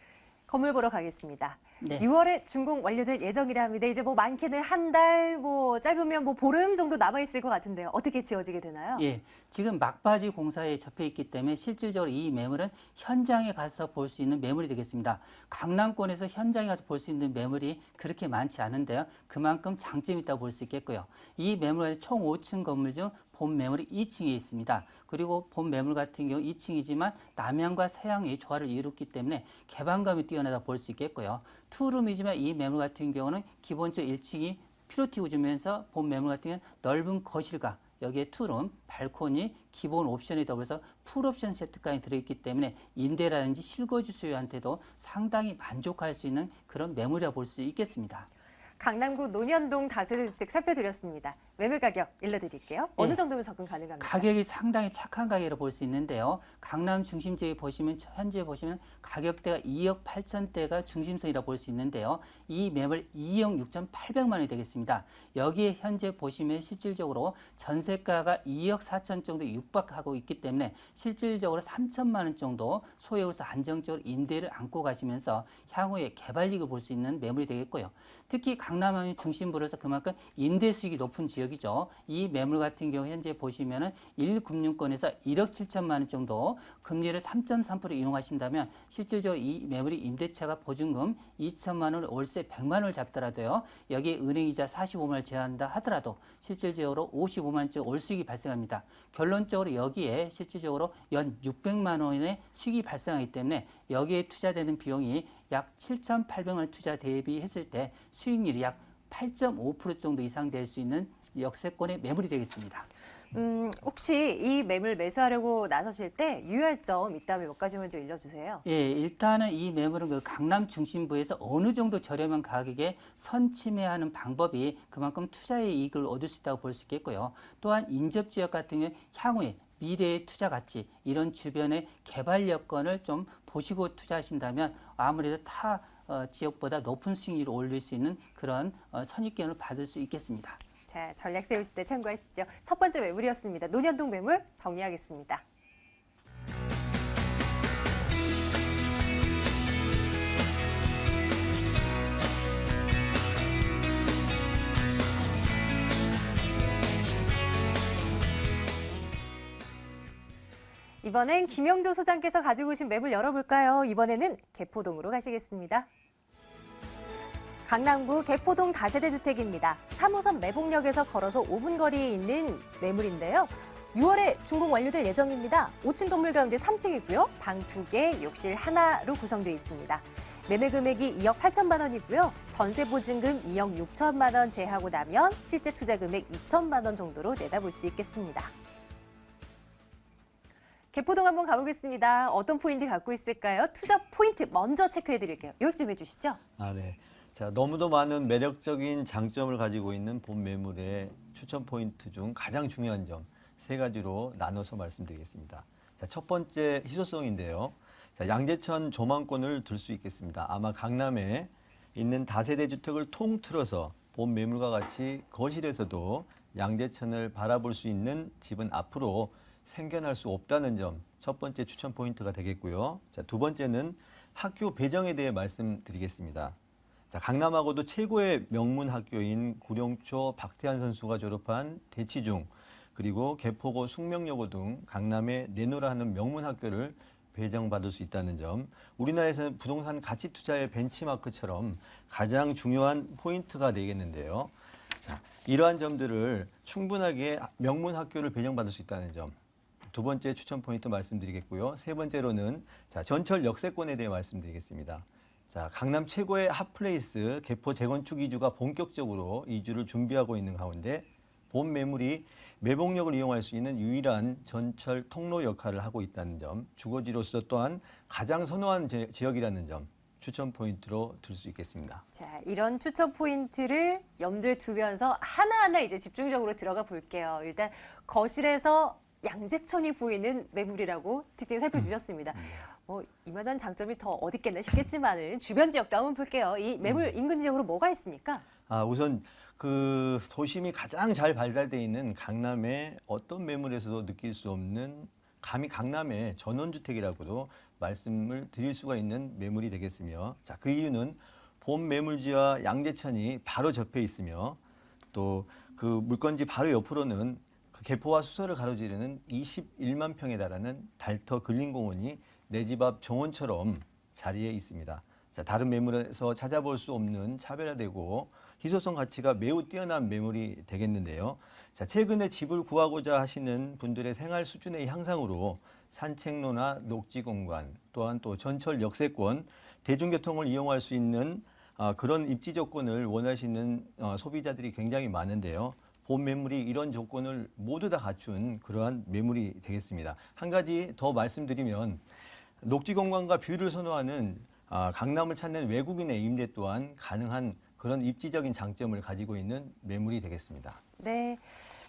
건물 보러 가겠습니다. 네. 6월에 준공 완료될 예정이라 합니다. 이제 뭐 많게는 한 달, 뭐 짧으면 뭐 보름 정도 남아 있을 것 같은데요. 어떻게 지어지게 되나요? 예, 지금 막바지 공사에 접해 있기 때문에 실질적으로 이 매물은 현장에 가서 볼 수 있는 매물이 되겠습니다. 강남권에서 현장에 가서 볼 수 있는 매물이 그렇게 많지 않은데요. 그만큼 장점이 있다고 볼 수 있겠고요. 이 매물은 총 5층 건물 중 본 매물이 2층에 있습니다. 그리고 본 매물 같은 경우 2층이지만 남향과 서향의 조화를 이뤘기 때문에 개방감이 뛰어나다 볼 수 있겠고요. 투룸이지만 이 매물 같은 경우는 기본적으로 1층이 피로티 구조면서 본 매물 같은 경우는 넓은 거실과 여기에 투룸, 발코니, 기본 옵션에 더불어서 풀옵션 세트까지 들어있기 때문에 임대라든지 실거주 수요한테도 상당히 만족할 수 있는 그런 매물이라고 볼 수 있겠습니다. 강남구 논현동 다세대 주택 살펴드렸습니다. 매물 가격 일러드릴게요. 어느 예. 정도면 접근 가능합니까? 가격이 상당히 착한 가격으로 볼 수 있는데요. 강남 중심 지역에 보시면 현재 보시면 가격대가 2억 8천대가 중심선이라 볼 수 있는데요. 이 매물 2억 6,800만 원이 되겠습니다. 여기에 현재 보시면 실질적으로 전세가가 2억 4천 정도 육박하고 있기 때문에 실질적으로 3천만 원 정도 소액으로서 안정적으로 임대를 안고 가시면서 향후에 개발이익을 볼 수 있는 매물이 되겠고요. 특히 강남을 중심부로서 그만큼 임대 수익이 높은 지역이죠. 이 매물 같은 경우 현재 보시면은 1금융권에서 1억 7천만 원 정도 금리를 3.3% 이용하신다면 실질적으로 이 매물이 임대차가 보증금 2천만 원, 월세 100만 원을 잡더라도요. 여기에 은행이자 45만 원을 제한한다 하더라도 실질적으로 55만 원짜리 월 수익이 발생합니다. 결론적으로 여기에 실질적으로 연 600만 원의 수익이 발생하기 때문에 여기에 투자되는 비용이 약 7,800만 원 투자 대비했을 때 수익률이 약 8.5% 정도 이상 될 수 있는 역세권의 매물이 되겠습니다. 혹시 이 매물 매수하려고 나서실 때 유의할 점 있다면 몇 가지만 좀 일러주세요. 예, 일단은 이 매물은 그 강남 중심부에서 어느 정도 저렴한 가격에 선침해하는 방법이 그만큼 투자의 이익을 얻을 수 있다고 볼 수 있겠고요. 또한 인접 지역 같은 경우 향후에 미래의 투자 가치 이런 주변의 개발 여건을 좀 보시고 투자하신다면 아무래도 타 지역보다 높은 수익률을 올릴 수 있는 그런 선입견을 받을 수 있겠습니다. 자, 전략 세우실 때 참고하시죠. 첫 번째 매물이었습니다. 논현동 매물 정리하겠습니다. 이번엔 김영조 소장께서 가지고 오신 매물 열어볼까요? 이번에는 개포동으로 가시겠습니다. 강남구 개포동 다세대 주택입니다. 3호선 매봉역에서 걸어서 5분 거리에 있는 매물인데요. 6월에 준공 완료될 예정입니다. 5층 건물 가운데 3층이고요. 방 2개, 욕실 하나로 구성되어 있습니다. 매매 금액이 2억 8천만 원이고요. 전세 보증금 2억 6천만 원 제하고 나면 실제 투자 금액 2천만 원 정도로 내다볼 수 있겠습니다. 개포동 한번 가보겠습니다. 어떤 포인트 갖고 있을까요? 투자 포인트 먼저 체크해 드릴게요. 요약 좀 해주시죠. 네. 자, 너무도 많은 매력적인 장점을 가지고 있는 본 매물의 추천 포인트 중 가장 중요한 점 세 가지로 나눠서 말씀드리겠습니다. 자, 첫 번째 희소성인데요. 자, 양재천 조망권을 들 수 있겠습니다. 아마 강남에 있는 다세대 주택을 통틀어서 본 매물과 같이 거실에서도 양재천을 바라볼 수 있는 집은 앞으로 생겨날 수 없다는 점 첫 번째 추천 포인트가 되겠고요. 자, 두 번째는 학교 배정에 대해 말씀드리겠습니다. 자, 강남하고도 최고의 명문 학교인 구룡초 박태환 선수가 졸업한 대치중 그리고 개포고 숙명여고 등 강남에 내놓으라 하는 명문 학교를 배정받을 수 있다는 점, 우리나라에서는 부동산 가치 투자의 벤치마크처럼 가장 중요한 포인트가 되겠는데요. 자, 이러한 점들을 충분하게 명문 학교를 배정받을 수 있다는 점, 두 번째 추천 포인트 말씀드리겠고요. 세 번째로는 자, 전철 역세권에 대해 말씀드리겠습니다. 자, 강남 최고의 핫플레이스 개포 재건축 이주가 본격적으로 이주를 준비하고 있는 가운데 본 매물이 매봉역을 이용할 수 있는 유일한 전철 통로 역할을 하고 있다는 점, 주거지로서 또한 가장 선호한 지역이라는 점 추천 포인트로 들 수 있겠습니다. 자, 이런 추천 포인트를 염두에 두면서 하나하나 이제 집중적으로 들어가 볼게요. 일단 거실에서 양재천이 보이는 매물이라고 특징 살펴주셨습니다. 이만한 장점이 더 어디 있겠나 싶겠지만은 주변 지역도 한번 볼게요. 이 매물 인근 지역으로 뭐가 있습니까? 우선 그 도심이 가장 잘 발달돼 있는 강남의 어떤 매물에서도 느낄 수 없는 감히 강남의 전원주택이라고도 말씀을 드릴 수가 있는 매물이 되겠으며, 자, 그 이유는 본 매물지와 양재천이 바로 접해 있으며 또 그 물건지 바로 옆으로는 그 개포와 수서를 가로지르는 21만 평에 달하는 달터 근린공원이 내 집 앞 정원처럼 자리에 있습니다. 자, 다른 매물에서 찾아볼 수 없는 차별화되고 희소성 가치가 매우 뛰어난 매물이 되겠는데요. 자, 최근에 집을 구하고자 하시는 분들의 생활 수준의 향상으로 산책로나 녹지 공간, 또한 또 전철 역세권, 대중교통을 이용할 수 있는 그런 입지 조건을 원하시는 소비자들이 굉장히 많은데요. 본 매물이 이런 조건을 모두 다 갖춘 그러한 매물이 되겠습니다. 한 가지 더 말씀드리면 녹지 공간과 뷰를 선호하는 강남을 찾는 외국인의 임대 또한 가능한 그런 입지적인 장점을 가지고 있는 매물이 되겠습니다. 네.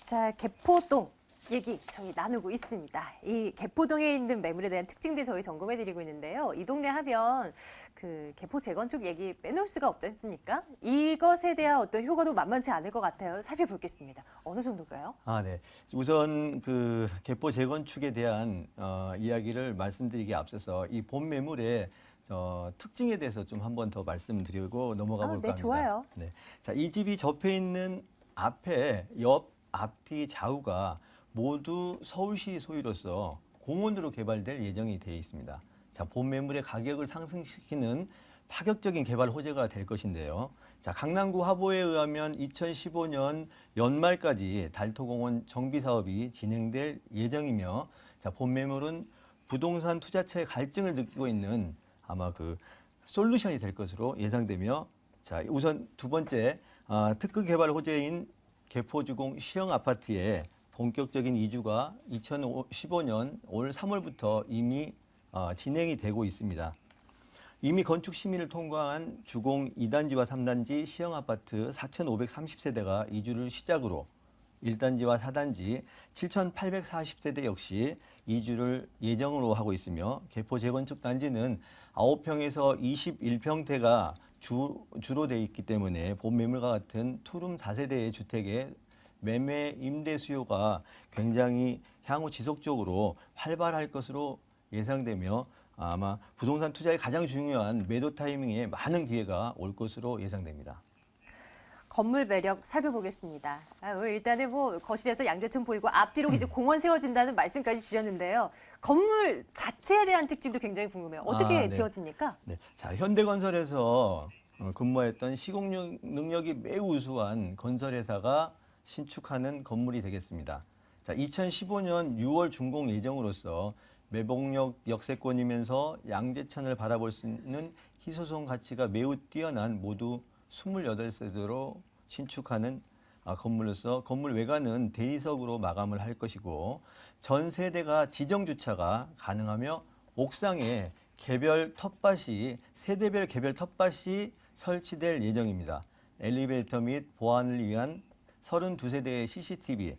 자, 개포동 얘기 저희 나누고 있습니다. 이 개포동에 있는 매물에 대한 특징들 저희 점검해드리고 있는데요. 이 동네 하면 그 개포 재건축 얘기 빼놓을 수가 없지 않습니까? 이것에 대한 어떤 효과도 만만치 않을 것 같아요. 살펴보겠습니다. 어느 정도인가요? 네. 우선 그 개포 재건축에 대한 이야기를 말씀드리기에 앞서서 이 본 매물의 특징에 대해서 좀 한 번 더 말씀드리고 넘어가 볼까 합니다. 네, 좋아요. 네. 자, 이 집이 접해 있는 앞에 옆 앞뒤 좌우가 모두 서울시 소유로서 공원으로 개발될 예정이 되어 있습니다. 자, 본 매물의 가격을 상승시키는 파격적인 개발 호재가 될 것인데요. 자, 강남구 화보에 의하면 2015년 연말까지 달토공원 정비 사업이 진행될 예정이며, 자, 본 매물은 부동산 투자처의 갈증을 느끼고 있는 아마 그 솔루션이 될 것으로 예상되며, 자, 우선 두 번째 특급 개발 호재인 개포주공 시형 아파트에 본격적인 이주가 2015년 올 3월부터 이미 진행이 되고 있습니다. 이미 건축 심의를 통과한 주공 2단지와 3단지 시형 아파트 4,530세대가 이주를 시작으로 1단지와 4단지 7,840세대 역시 이주를 예정으로 하고 있으며, 개포 재건축 단지는 9평에서 21평대가 주로 돼 있기 때문에 본 매물과 같은 투룸 4세대의 주택의 매매 임대 수요가 굉장히 향후 지속적으로 활발할 것으로 예상되며, 아마 부동산 투자의 가장 중요한 매도 타이밍에 많은 기회가 올 것으로 예상됩니다. 건물 매력 살펴보겠습니다. 일단은 뭐 거실에서 양재천 보이고 앞뒤로 이제 공원 세워진다는 말씀까지 주셨는데요. 건물 자체에 대한 특징도 굉장히 궁금해요. 어떻게 네. 지어집니까? 네. 자, 현대건설에서 근무했던 시공 능력이 매우 우수한 건설회사가 신축하는 건물이 되겠습니다. 자, 2015년 6월 준공 예정으로서 매봉역 역세권이면서 양재천을 바라볼 수 있는 희소성 가치가 매우 뛰어난 모두 28세대로 신축하는 건물로서 건물 외관은 대리석으로 마감을 할 것이고, 전 세대가 지정 주차가 가능하며 옥상에 세대별 개별 텃밭이 설치될 예정입니다. 엘리베이터 및 보안을 위한 32세대의 CCTV,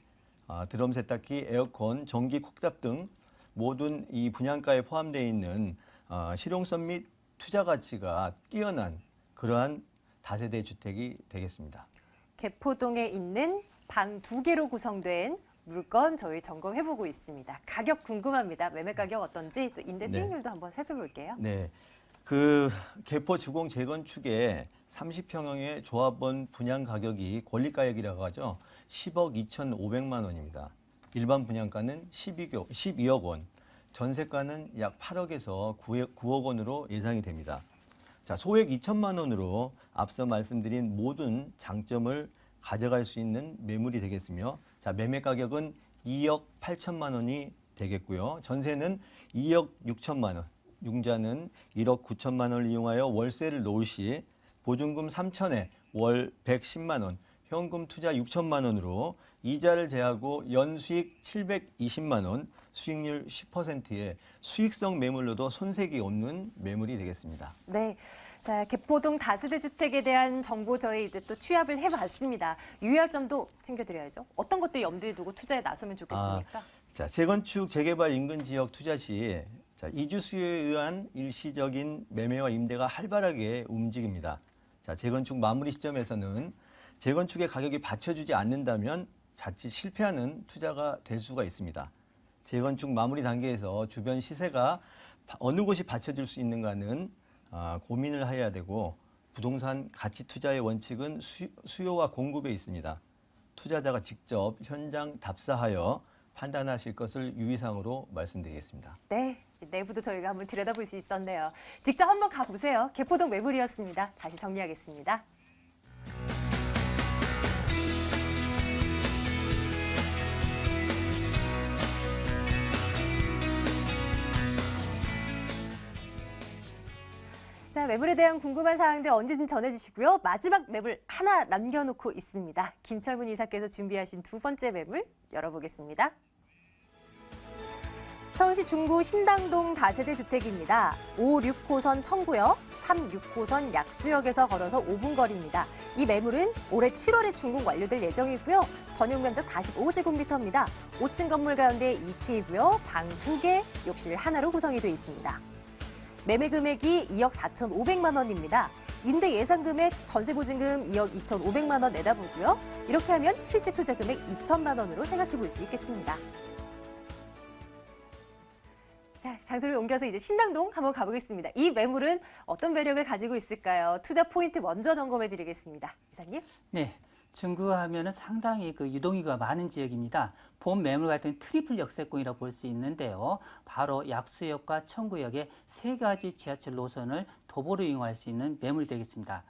드럼 세탁기, 에어컨, 전기 쿡탑 등 모든 이 분양가에 포함되어 있는 실용성 및 투자 가치가 뛰어난 그러한 다세대 주택이 되겠습니다. 개포동에 있는 방 2개로 구성된 물건 저희 점검해보고 있습니다. 가격 궁금합니다. 매매 가격 어떤지 또 임대 수익률도 한번 살펴볼게요. 네. 그 개포 주공 재건축의 30평형의 조합원 분양 가격이 권리가액이라고 하죠. 10억 2,500만 원입니다. 일반 분양가는 12억 원, 전세가는 약 8억에서 9억 원으로 예상이 됩니다. 자, 소액 2천만 원으로 앞서 말씀드린 모든 장점을 가져갈 수 있는 매물이 되겠으며, 자, 매매 가격은 2억 8천만 원이 되겠고요. 전세는 2억 6천만 원, 융자는 1억 9천만 원을 이용하여 월세를 놓을 시 보증금 3천에 월 110만 원, 현금 투자 6천만 원으로 이자를 제하고 연수익 720만 원, 수익률 10%의 수익성 매물로도 손색이 없는 매물이 되겠습니다. 네, 자 개포동 다세대 주택에 대한 정보 저희 이제 또 취합을 해봤습니다. 유의할 점도 챙겨드려야죠. 어떤 것들 염두에 두고 투자에 나서면 좋겠습니까? 자, 재건축 재개발 인근 지역 투자 시 이주 수요에 의한 일시적인 매매와 임대가 활발하게 움직입니다. 자, 재건축 마무리 시점에서는 재건축의 가격이 받쳐주지 않는다면 자칫 실패하는 투자가 될 수가 있습니다. 재건축 마무리 단계에서 주변 시세가 어느 곳이 받쳐줄 수 있는가는 고민을 해야 되고, 부동산 가치 투자의 원칙은 수요와 공급에 있습니다. 투자자가 직접 현장 답사하여 판단하실 것을 유의사항으로 말씀드리겠습니다. 네, 내부도 저희가 한번 들여다볼 수 있었네요. 직접 한번 가보세요. 개포동 매물이었습니다. 다시 정리하겠습니다. 자, 매물에 대한 궁금한 사항들 언제든 전해주시고요. 마지막 매물 하나 남겨놓고 있습니다. 김철문 이사께서 준비하신 두 번째 매물 열어보겠습니다. 서울시 중구 신당동 다세대 주택입니다. 5, 6호선 청구역, 3, 6호선 약수역에서 걸어서 5분 거리입니다. 이 매물은 올해 7월에 준공 완료될 예정이고요. 전용 면적 45제곱미터입니다. 5층 건물 가운데 2층이고요. 방 2개, 욕실 하나로 구성이 되어 있습니다. 매매 금액이 2억 4,500만 원입니다. 임대 예상 금액, 전세 보증금 2억 2,500만 원 내다보고요. 이렇게 하면 실제 투자 금액 2천만 원으로 생각해 볼 수 있겠습니다. 자, 장소를 옮겨서 이제 신당동 한번 가보겠습니다. 이 매물은 어떤 매력을 가지고 있을까요? 투자 포인트 먼저 점검해 드리겠습니다. 이사님. 네. 중구하면은 상당히 그 유동인구가 많은 지역입니다. 본 매물 같은 트리플 역세권이라고 볼 수 있는데요. 바로 약수역과 청구역의 세 가지 지하철 노선을 도보로 이용할 수 있는 매물이 되겠습니다.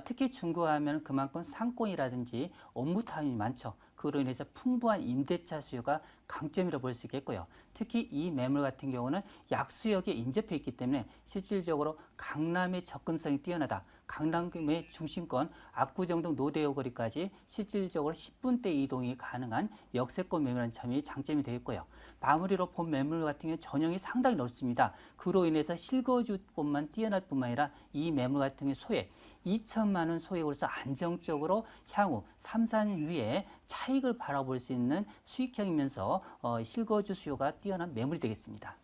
특히 중구하면 그만큼 상권이라든지 업무타임이 많죠. 그로 인해서 풍부한 임대차 수요가 강점이라고 볼 수 있겠고요. 특히 이 매물 같은 경우는 약수역에 인접해 있기 때문에 실질적으로 강남의 접근성이 뛰어나다. 강남의 중심권 압구정동 노대오 거리까지 실질적으로 10분대 이동이 가능한 역세권 매물한 점이 장점이 되겠고요. 마무리로 본 매물 같은 경우 전형이 상당히 넓습니다. 그로 인해서 실거주뿐만 뛰어날 뿐만 아니라 이 매물 같은 경우 소액 2천만 원 소액으로서 안정적으로 향후 3, 4년 후에 차익을 바라볼 수 있는 수익형이면서 실거주 수요가 뛰어난 매물이 되겠습니다.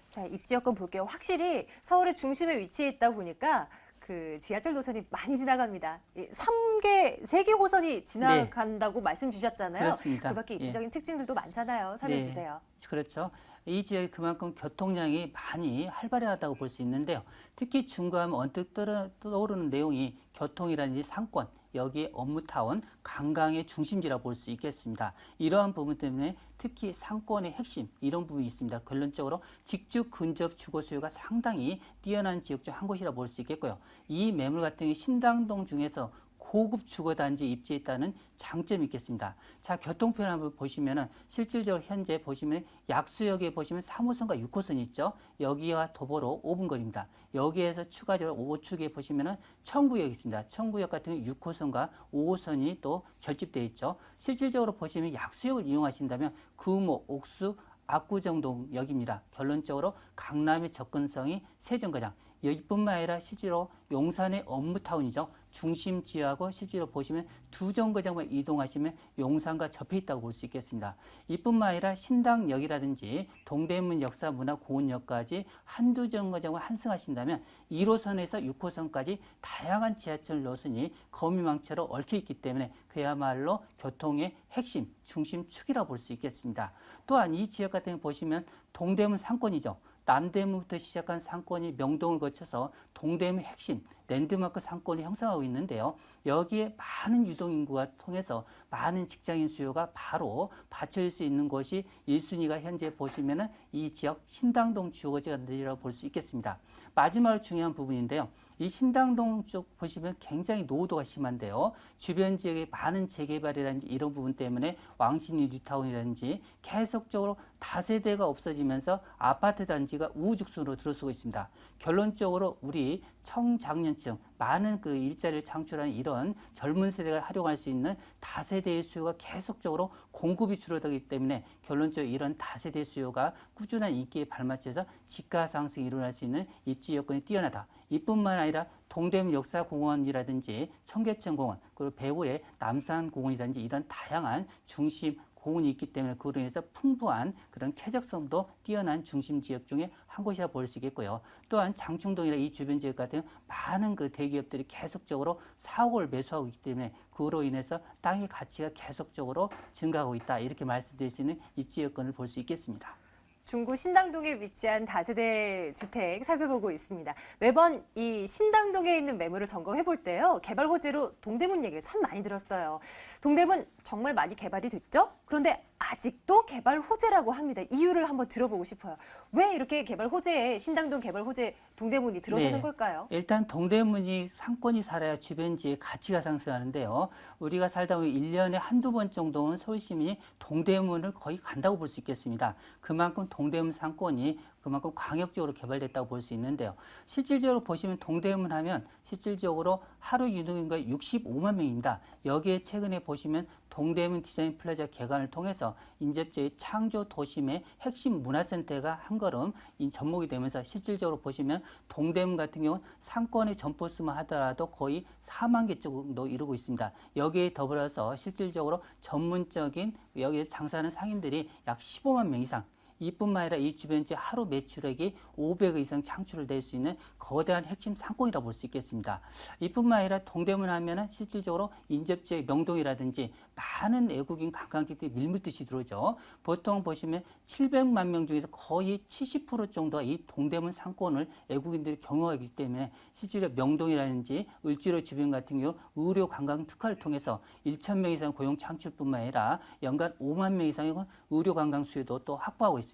자, 입지 여건 볼게요. 확실히 서울의 중심에 위치해 있다 보니까 그 지하철 노선이 많이 지나갑니다. 3개 호선이 지나간다고 말씀 주셨잖아요. 그렇습니다. 그 밖에 예. 입지적인 특징들도 많잖아요. 설명해 네. 주세요. 그렇죠. 이 지역이 그만큼 교통량이 많이 활발하다고 볼 수 있는데요. 특히 중구하면 언뜻 떠오르는 내용이 교통이라든지 상권, 여기에 업무타운, 관광의 중심지라고 볼 수 있겠습니다. 이러한 부분 때문에 특히 상권의 핵심, 이런 부분이 있습니다. 결론적으로 직주 근접 주거 수요가 상당히 뛰어난 지역 중 한 곳이라고 볼 수 있겠고요. 이 매물 같은 경우 신당동 중에서 고급 주거단지에 입지해 있다는 장점이 있겠습니다. 자, 교통편 한번 보시면은 실질적으로 현재 보시면 약수역에 보시면 3호선과 6호선이 있죠. 여기와 도보로 5분 거리입니다. 여기에서 추가적으로 5축에 보시면은 청구역이 있습니다. 청구역 같은 경우 6호선과 5호선이 또 결집되어 있죠. 실질적으로 보시면 약수역을 이용하신다면 구모, 옥수, 압구정동역입니다. 결론적으로 강남의 접근성이 세정거장, 여기뿐만 아니라 실제로 용산의 업무타운이죠. 중심지하고 실제로 보시면 두 정거장만 이동하시면 용산과 접해 있다고 볼 수 있겠습니다. 이뿐만 아니라 신당역이라든지 동대문 역사문화공원역까지 한두 정거장을 환승하신다면 1호선에서 6호선까지 다양한 지하철 노선이 거미망처럼 얽혀 있기 때문에 그야말로 교통의 핵심, 중심축이라고 볼 수 있겠습니다. 또한 이 지역 같은 경우 보시면 동대문 상권이죠. 남대문부터 시작한 상권이 명동을 거쳐서 동대문 핵심 랜드마크 상권이 형성하고 있는데요. 여기에 많은 유동인구가 통해서 많은 직장인 수요가 바로 받쳐질 수 있는 곳이 1순위가 현재 보시면은 이 지역 신당동 주거지라고 볼 수 있겠습니다. 마지막으로 중요한 부분인데요. 이 신당동 쪽 보시면 굉장히 노후도가 심한데요. 주변 지역에 많은 재개발이라든지 이런 부분 때문에 왕십리 뉴타운이라든지 계속적으로 다세대가 없어지면서 아파트 단지가 우후죽순으로 들어서고 있습니다. 결론적으로 우리 청장년층 많은 그 일자리를 창출하는 이런 젊은 세대가 활용할 수 있는 다세대의 수요가 계속적으로 공급이 줄어들기 때문에 결론적으로 이런 다세대 수요가 꾸준한 인기에 발맞춰서 집가 상승이 일어날 수 있는 입지 여건이 뛰어나다. 이뿐만 아니라 동대문 역사공원이라든지 청계천공원 그리고 배후의 남산공원이라든지 이런 다양한 중심 공원이 있기 때문에 그로 인해서 풍부한 그런 쾌적성도 뛰어난 중심 지역 중에 한 곳이라 볼 수 있겠고요. 또한 장충동이나 이 주변 지역 같은 많은 그 대기업들이 계속적으로 사옥을 매수하고 있기 때문에 그로 인해서 땅의 가치가 계속적으로 증가하고 있다. 이렇게 말씀드릴 수 있는 입지 여건을 볼 수 있겠습니다. 중구 신당동에 위치한 다세대 주택 살펴보고 있습니다. 매번 이 신당동에 있는 매물을 점검해 볼 때요. 개발 호재로 동대문 얘기를 참 많이 들었어요. 동대문 정말 많이 개발이 됐죠? 그런데 아직도 개발 호재라고 합니다. 이유를 한번 들어보고 싶어요. 왜 이렇게 개발 호재에 신당동 개발 호재 동대문이 들어서는 네. 걸까요? 일단 동대문이 상권이 살아야 주변 지의 가치가 상승하는데요. 우리가 살다 보면 1년에 한두 번 정도는 서울 시민이 동대문을 거의 간다고 볼 수 있겠습니다. 그만큼 동대문 상권이 그만큼 광역적으로 개발됐다고 볼 수 있는데요. 실질적으로 보시면 동대문 하면 실질적으로 하루 유동인구가 65만 명입니다. 여기에 최근에 보시면 동대문 디자인 플라자 개관을 통해서 인접지의 창조 도심의 핵심 문화센터가 한 걸음 접목이 되면서 실질적으로 보시면 동대문 같은 경우는 상권의 점포 수만 하더라도 거의 4만 개 정도 이루고 있습니다. 여기에 더불어서 실질적으로 전문적인 여기에 장사하는 상인들이 약 15만 명 이상, 이뿐만 아니라 이 주변 지역 하루 매출액이 500억 이상 창출을 낼 수 있는 거대한 핵심 상권이라고 볼 수 있겠습니다. 이뿐만 아니라 동대문 하면은 실질적으로 인접지의 명동이라든지 많은 외국인 관광객들이 밀물듯이 들어오죠. 보통 보시면 700만 명 중에서 거의 70% 정도가 이 동대문 상권을 외국인들이 경영하기 때문에 실제로 명동이라든지 을지로 주변 같은 경우 의료 관광 특화를 통해서 1,000명 이상 고용 창출뿐만 아니라 연간 5만 명 이상의 의료 관광 수요도 또 확보하고 있습니다.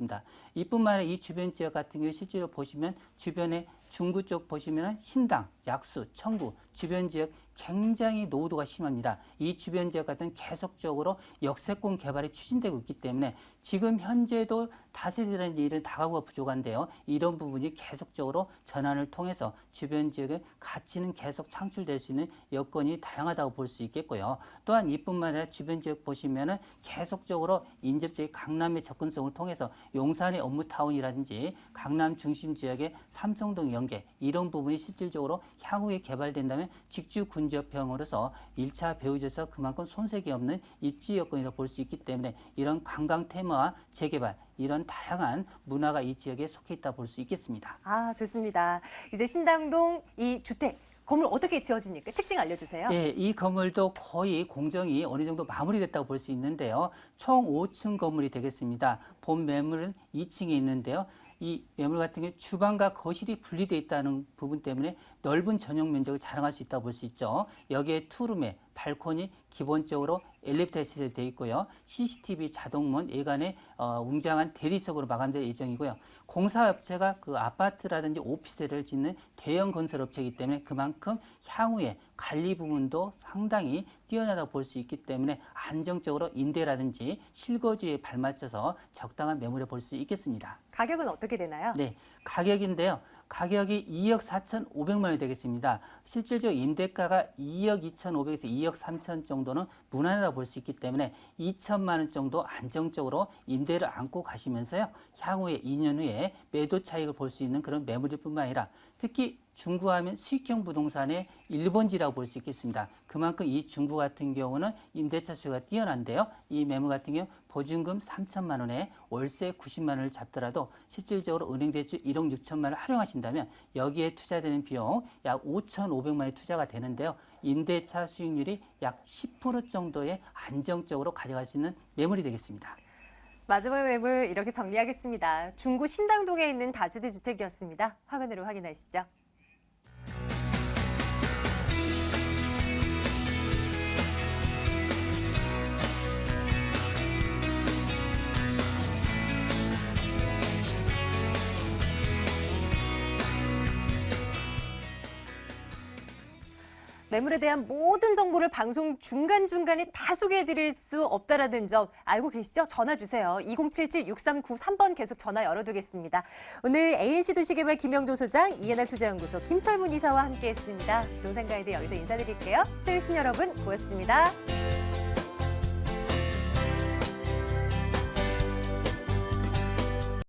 이뿐만 아니라 이 주변 지역 같은 경우 실제로 보시면 주변에 중구 쪽 보시면 신당, 약수, 청구 주변 지역 굉장히 노후도가 심합니다. 이 주변 지역 같은 계속적으로 역세권 개발이 추진되고 있기 때문에 지금 현재도 다세대라는 일은 다가구가 부족한데요. 이런 부분이 계속적으로 전환을 통해서 주변 지역의 가치는 계속 창출될 수 있는 여건이 다양하다고 볼 수 있겠고요. 또한 이뿐만 아니라 주변 지역 보시면은 계속적으로 인접지역 강남의 접근성을 통해서 용산의 업무타운이라든지 강남 중심 지역의 삼성동 연계 이런 부분이 실질적으로 향후에 개발된다면 직주 군지역형으로서 1차 배후지에서 그만큼 손색이 없는 입지 여건이라고 볼 수 있기 때문에 이런 관광 테마와 재개발 이런 다양한 문화가 이 지역에 속해 있다 볼 수 있겠습니다. 아, 좋습니다. 이제 신당동 이 주택 건물 어떻게 지어집니까? 특징 알려주세요. 네, 이 건물도 거의 공정이 어느 정도 마무리됐다고 볼 수 있는데요. 총 5층 건물이 되겠습니다. 본 매물은 2층에 있는데요. 이 매물 같은 경우 주방과 거실이 분리되어 있다는 부분 때문에 넓은 전용 면적을 자랑할 수 있다고 볼 수 있죠. 여기에 투룸에 발코니 기본적으로 엘리베이터 시설이 되어 있고요. CCTV 자동문 예간에 웅장한 대리석으로 마감될 예정이고요. 공사업체가 그 아파트라든지 오피스를 짓는 대형 건설업체이기 때문에 그만큼 향후에 관리 부분도 상당히 뛰어나다고 볼 수 있기 때문에 안정적으로 임대라든지 실거주에 발맞춰서 적당한 매물을 볼 수 있겠습니다. 가격은 어떻게 되나요? 네, 가격인데요. 가격이 2억 4,500만 원이 되겠습니다. 실질적 임대가가 2억 2,500에서 2억 3천 정도는 무난하다고 볼 수 있기 때문에 2천만 원 정도 안정적으로 임대를 안고 가시면서요. 향후에 2년 후에 매도 차익을 볼 수 있는 그런 매물일 뿐만 아니라 특히 중구하면 수익형 부동산의 1번지라고 볼 수 있겠습니다. 그만큼 이 중구 같은 경우는 임대차 수요가 뛰어난데요. 이 매물 같은 경우 보증금 3천만 원에 월세 90만 원을 잡더라도 실질적으로 은행대출 1억 6천만 원을 활용하신다면 여기에 투자되는 비용 약 5,500만 원이 투자가 되는데요. 임대차 수익률이 약 10% 정도의 안정적으로 가져갈 수 있는 매물이 되겠습니다. 마지막 매물 이렇게 정리하겠습니다. 중구 신당동에 있는 다세대 주택이었습니다. 화면으로 확인하시죠. 매물에 대한 모든 정보를 방송 중간중간에 다 소개해드릴 수 없다라는 점 알고 계시죠? 전화 주세요. 2077-6393번 계속 전화 열어두겠습니다. 오늘 ANC 도시개발 김영조 소장, 이해날 투자연구소 김철문 이사와 함께했습니다. 부동산 가이드 여기서 인사드릴게요. 시청해주신 여러분 고맙습니다.